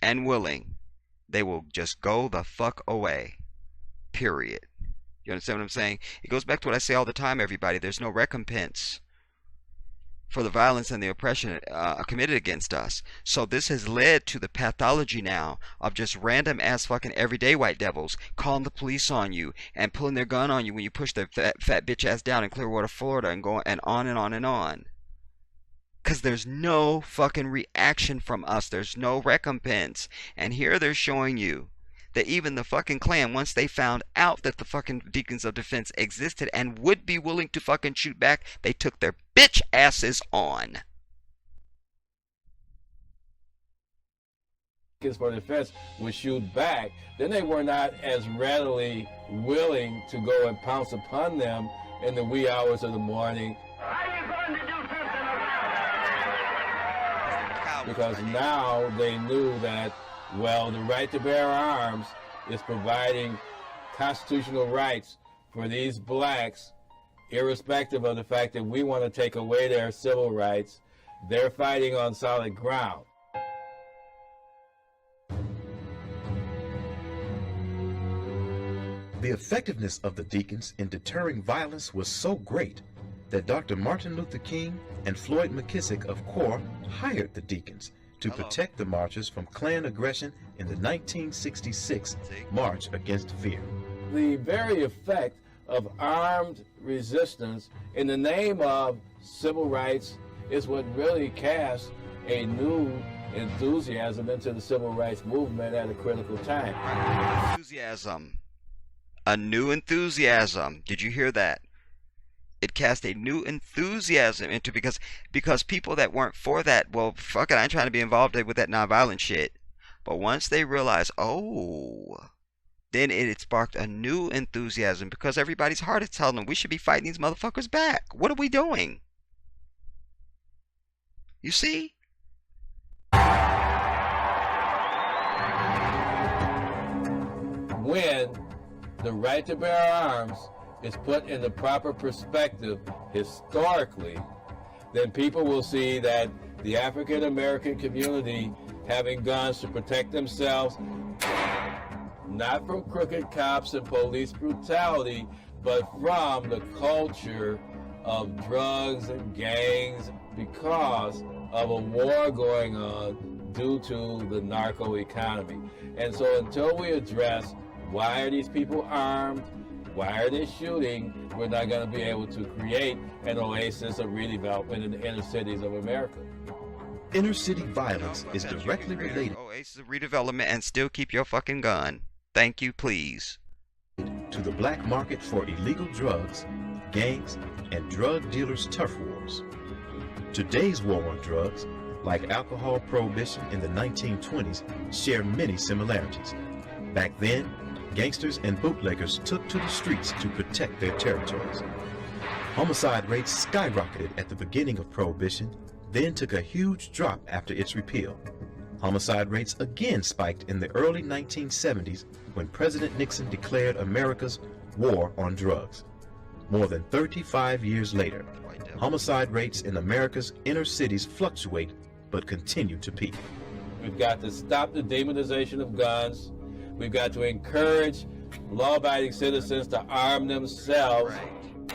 and willing, they will just go the fuck away. Period. You understand what I'm saying? It goes back to what I say all the time, everybody. There's no recompense for the violence and the oppression committed against us. So this has led to the pathology now of just random ass fucking everyday white devils calling the police on you and pulling their gun on you when you push their fat bitch ass down in Clearwater, Florida, and go and on and on and on. Because there's no fucking reaction from us. There's no recompense. And here they're showing you that even the fucking Klan, once they found out that the fucking Deacons of Defense existed and would be willing to fucking shoot back, they took their bitch asses on. Deacons for defense would shoot back, then they were not as readily willing to go and pounce upon them in the wee hours of the morning. Because now they knew that, well, the right to bear arms is providing constitutional rights for these blacks, irrespective of the fact that we want to take away their civil rights. They're fighting on solid ground. The effectiveness of the Deacons in deterring violence was so great that Dr. Martin Luther King and Floyd McKissick of CORE hired the Deacons to protect the marchers from Klan aggression in the 1966 March Against Fear. The very effect of armed resistance in the name of civil rights is what really casts a new enthusiasm into the civil rights movement at a critical time. Enthusiasm. A new enthusiasm. Did you hear that? It cast a new enthusiasm into, because people that weren't for that, well, fuck it, I ain't trying to be involved with that nonviolent shit. But once they realized, oh, then it sparked a new enthusiasm, because everybody's heart is telling them we should be fighting these motherfuckers back. What are we doing? You see? When the right to bear arms is put in the proper perspective historically, then people will see that the African American community having guns to protect themselves, not from crooked cops and police brutality, but from the culture of drugs and gangs because of a war going on due to the narco economy. And so until we address why are these people armed, why are they shooting, we're not going to be able to create an oasis of redevelopment in the inner cities of America. Inner city violence is directly related Oasis of redevelopment and still keep your fucking gun. Thank you, please. To the black market for illegal drugs, gangs, and drug dealers' turf wars. Today's war on drugs, like alcohol prohibition in the 1920s, share many similarities. Back then, gangsters and bootleggers took to the streets to protect their territories. Homicide rates skyrocketed at the beginning of Prohibition, then took a huge drop after its repeal. Homicide rates again spiked in the early 1970s when President Nixon declared America's war on drugs. More than 35 years later, homicide rates in America's inner cities fluctuate but continue to peak. We've got to stop the demonization of guns. We've got to encourage law-abiding citizens to arm themselves. Right.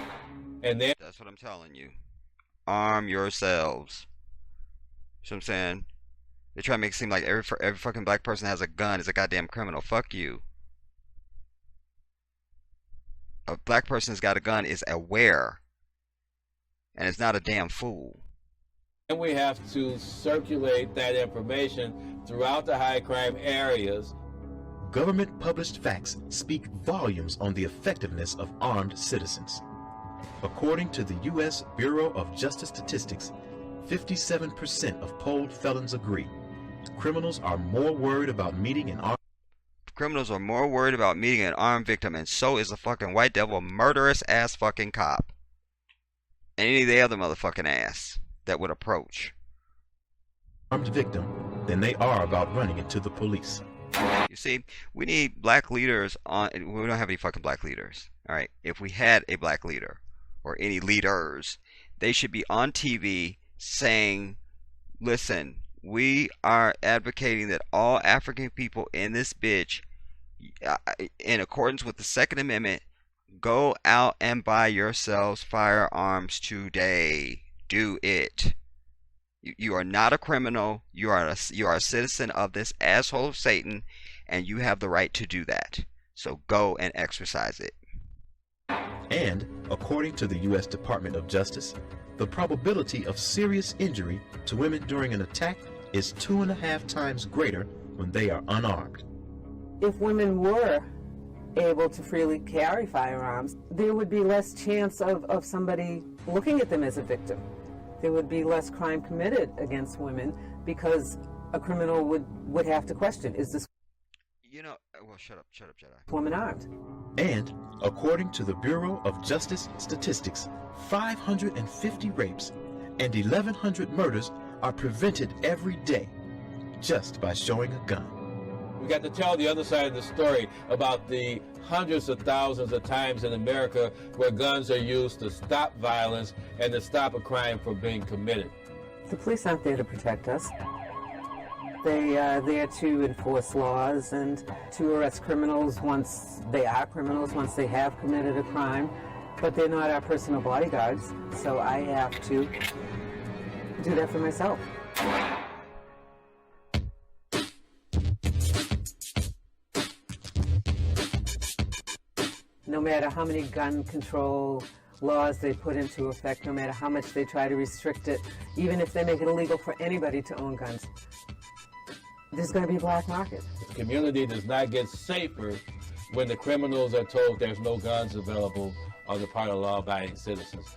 And then that's what I'm telling you. Arm yourselves. You know what I'm saying? They try to make it seem like every fucking black person has a gun is a goddamn criminal. Fuck you. A black person that's got a gun is aware. And it's not a damn fool. And we have to circulate that information throughout the high crime areas. Government-published facts speak volumes on the effectiveness of armed citizens. According to the U.S. Bureau of Justice Statistics, 57% of polled felons agree. Criminals are more worried about meeting an armed victim, and so is the fucking white devil murderous ass fucking cop. And any of the other motherfucking ass that would approach. Armed victim than they are about running into the police. You see, we need black leaders on. We don't have any fucking black leaders. All right, if we had a black leader or any leaders, they should be on TV saying, "Listen, we are advocating that all African people in this bitch, in accordance with the Second Amendment, go out and buy yourselves firearms today. Do it. You are not a criminal. You are a citizen of this asshole of Satan, and you have the right to do that. So go and exercise it." And, according to the U.S. Department of Justice, the probability of serious injury to women during an attack is 2.5 times greater when they are unarmed. If women were able to freely carry firearms, there would be less chance of somebody looking at them as a victim. There would be less crime committed against women because a criminal would have to question, is this shut up, Jedi. Woman armed? And, according to the Bureau of Justice Statistics, 550 rapes and 1,100 murders are prevented every day just by showing a gun. We got to tell the other side of the story about the hundreds of thousands of times in America where guns are used to stop violence and to stop a crime from being committed. The police aren't there to protect us. They are there to enforce laws and to arrest criminals once they are criminals, once they have committed a crime. But they're not our personal bodyguards, so I have to do that for myself. No matter how many gun control laws they put into effect, no matter how much they try to restrict it, even if they make it illegal for anybody to own guns, there's going to be a black market. The community does not get safer when the criminals are told there's no guns available on the part of law-abiding citizens.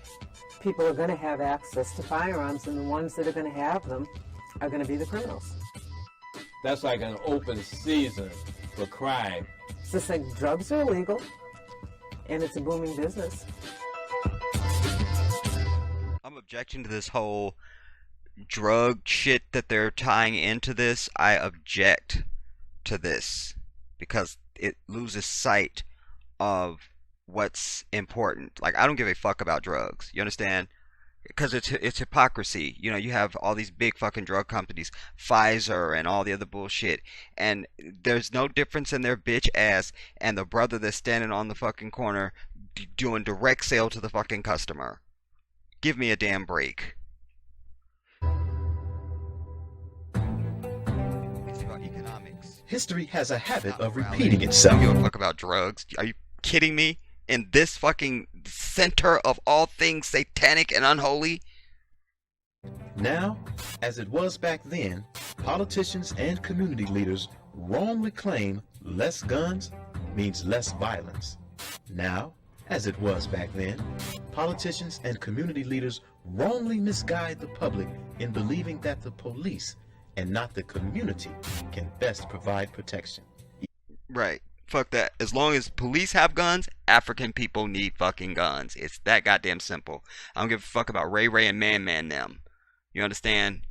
People are going to have access to firearms, and the ones that are going to have them are going to be the criminals. That's like an open season for crime. It's just like drugs are illegal, and it's a booming business. I'm objecting to this whole drug shit that they're tying into this. I object to this because it loses sight of what's important. Like, I don't give a fuck about drugs. You understand? Because it's hypocrisy. You know, you have all these big fucking drug companies, Pfizer and all the other bullshit, and there's no difference in their bitch ass and the brother that's standing on the fucking corner doing direct sale to the fucking customer. Give me a damn break. It's about economics. History has a habit of repeating itself. I don't give a fuck about drugs. Are you kidding me? In this fucking center of all things satanic and unholy? Now, as it was back then, politicians and community leaders wrongly claim less guns means less violence. Now, as it was back then, politicians and community leaders wrongly misguide the public in believing that the police and not the community can best provide protection. Right. Fuck that. As long as police have guns, African people need fucking guns. It's that goddamn simple. I don't give a fuck about Ray and Man them. You understand?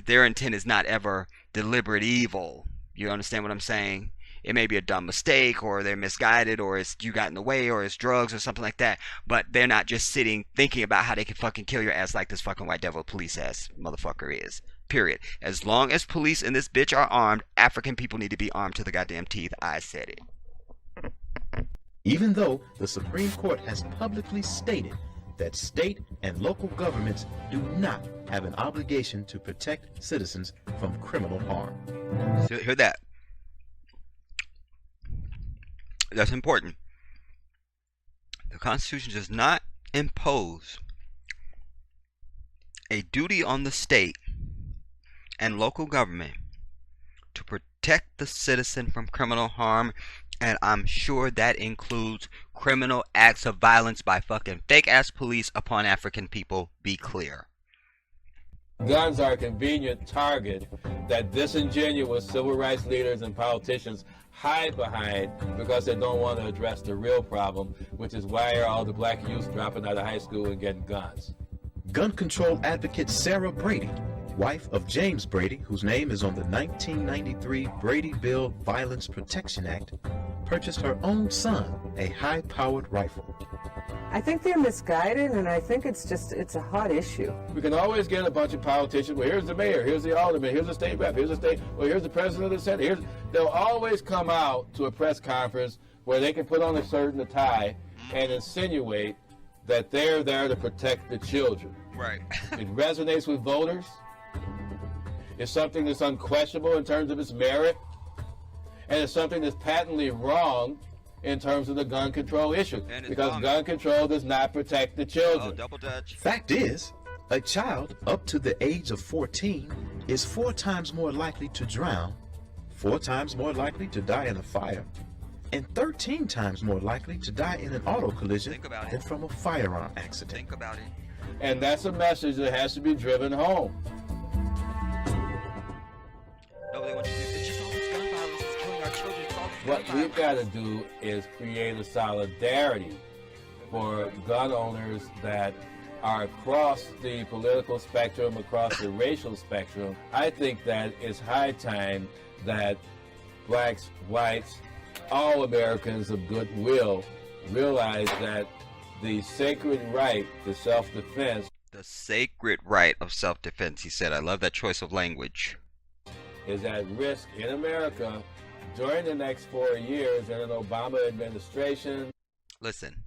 Their intent is not ever deliberate evil. You understand what I'm saying? It may be a dumb mistake, or they're misguided, or it's you got in the way, or it's drugs or something like that. But they're not just sitting thinking about how they can fucking kill your ass like this fucking white devil police ass motherfucker is. Period. As long as police in this bitch are armed, African people need to be armed to the goddamn teeth. I said it. Even though the Supreme Court has publicly stated that state and local governments do not have an obligation to protect citizens from criminal harm. So hear that? That's important. The Constitution does not impose a duty on the state and local government protect the citizen from criminal harm, and I'm sure that includes criminal acts of violence by fucking fake-ass police upon African people. Be clear. Guns are a convenient target that disingenuous civil rights leaders and politicians hide behind because they don't want to address the real problem, which is why are all the black youth dropping out of high school and getting guns. Gun control advocate Sarah Brady, wife of James Brady, whose name is on the 1993 Brady Bill Violence Protection Act, purchased her own son a high-powered rifle. I think they're misguided, and I think it's a hot issue. We can always get a bunch of politicians, well, here's the mayor, here's the alderman, here's the state rep, here's the state, well, here's the president of the Senate. They'll always come out to a press conference where they can put on a shirt and a tie and insinuate that they're there to protect the children. Right. It resonates with voters. It's something that's unquestionable in terms of its merit. And it's something that's patently wrong in terms of the gun control issue. Because gun control does not protect the children. Oh, double dutch. Fact is, a child up to the age of 14 is 4 times more likely to drown, 4 times more likely to die in a fire, and 13 times more likely to die in an auto collision than from a firearm accident. Think about it. And that's a message that has to be driven home. No, they want you to do. It's just all this gun violence. It's killing our children. It's all this What gun we've got violence. to do is create a solidarity for gun owners that are across the political spectrum, across the racial spectrum. I think that it's high time that blacks, whites, all Americans of goodwill realize that the sacred right to self-defense, the sacred right of self-defense, he said. I love that choice of language. Is at risk in America during the next 4 years in an Obama administration. Listen,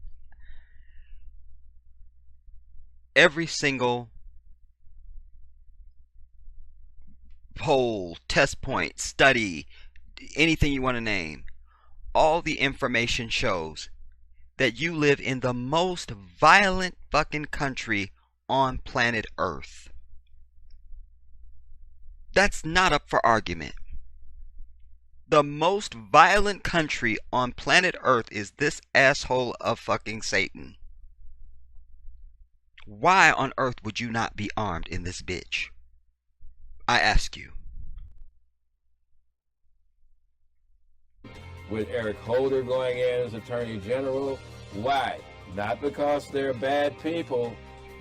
every single poll, test point, study, anything you want to name, all the information shows that you live in the most violent fucking country on planet Earth. That's not up for argument. The most violent country on planet Earth is this asshole of fucking Satan. Why on earth would you not be armed in this bitch? I ask you. With Eric Holder going in as Attorney General, why? Not because they're bad people,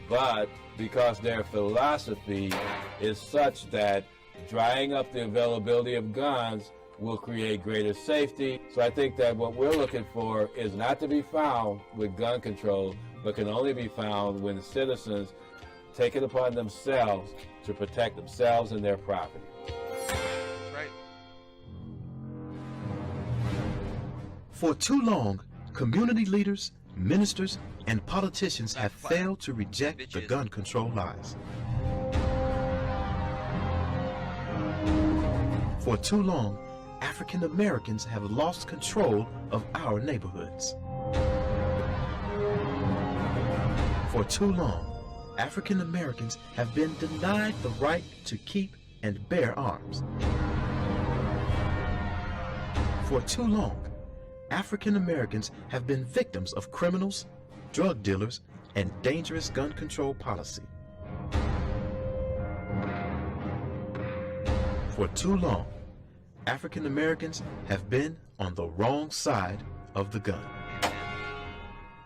but because their philosophy is such that drying up the availability of guns will create greater safety. So I think that what we're looking for is not to be found with gun control, but can only be found when citizens take it upon themselves to protect themselves and their property. Right. For too long, community leaders, ministers, and politicians have failed to reject the gun control lies. For too long, African Americans have lost control of our neighborhoods. For too long, African Americans have been denied the right to keep and bear arms. For too long, African Americans have been victims of criminals, drug dealers, and dangerous gun control policy. For too long, African Americans have been on the wrong side of the gun.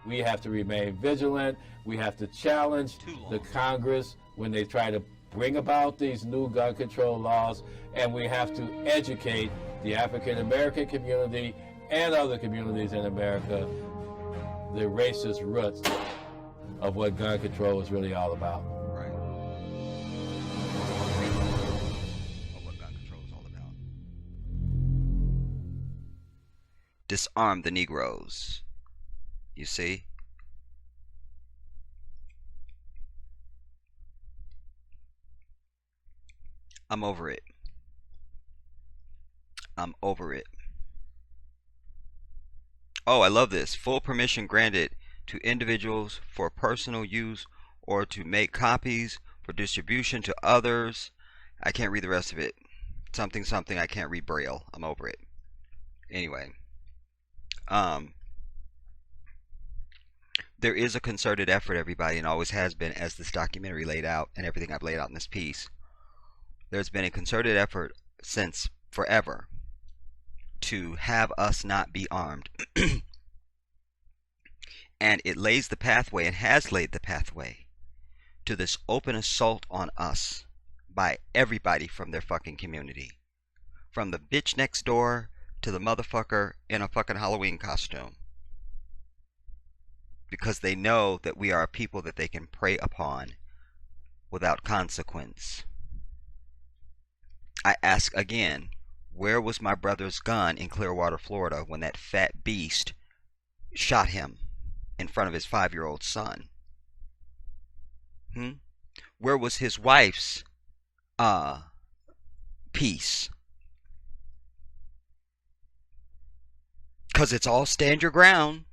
We have to remain vigilant. We have to challenge the Congress when they try to bring about these new gun control laws, and we have to educate the African American community and other communities in America the racist roots of what gun control is really all about. Right. Of what gun control is all about. Disarm the Negroes. You see? I'm over it. I'm over it. Oh, I love this. Full permission granted to individuals for personal use or to make copies for distribution to others. I can't read the rest of it. something something. I can't read Braille. I'm over it. Anyway, there is a concerted effort, everybody, and always has been, as this documentary laid out and everything I've laid out in this piece. There's been a concerted effort since forever to have us not be armed. And it lays the pathway, and has laid the pathway, to this open assault on us by everybody from their fucking community. From the bitch next door to the motherfucker in a fucking Halloween costume. Because they know that we are a people that they can prey upon without consequence. I ask again, where was my brother's gun in Clearwater, Florida, when that fat beast shot him in front of his 5-year-old son? Where was his wife's peace? Because it's all stand your ground.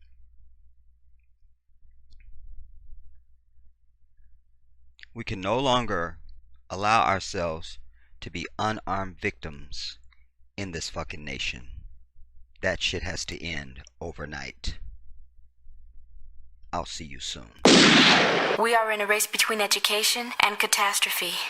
We can no longer allow ourselves to be unarmed victims in this fucking nation. That shit has to end overnight. I'll see you soon. We are in a race between education and catastrophe.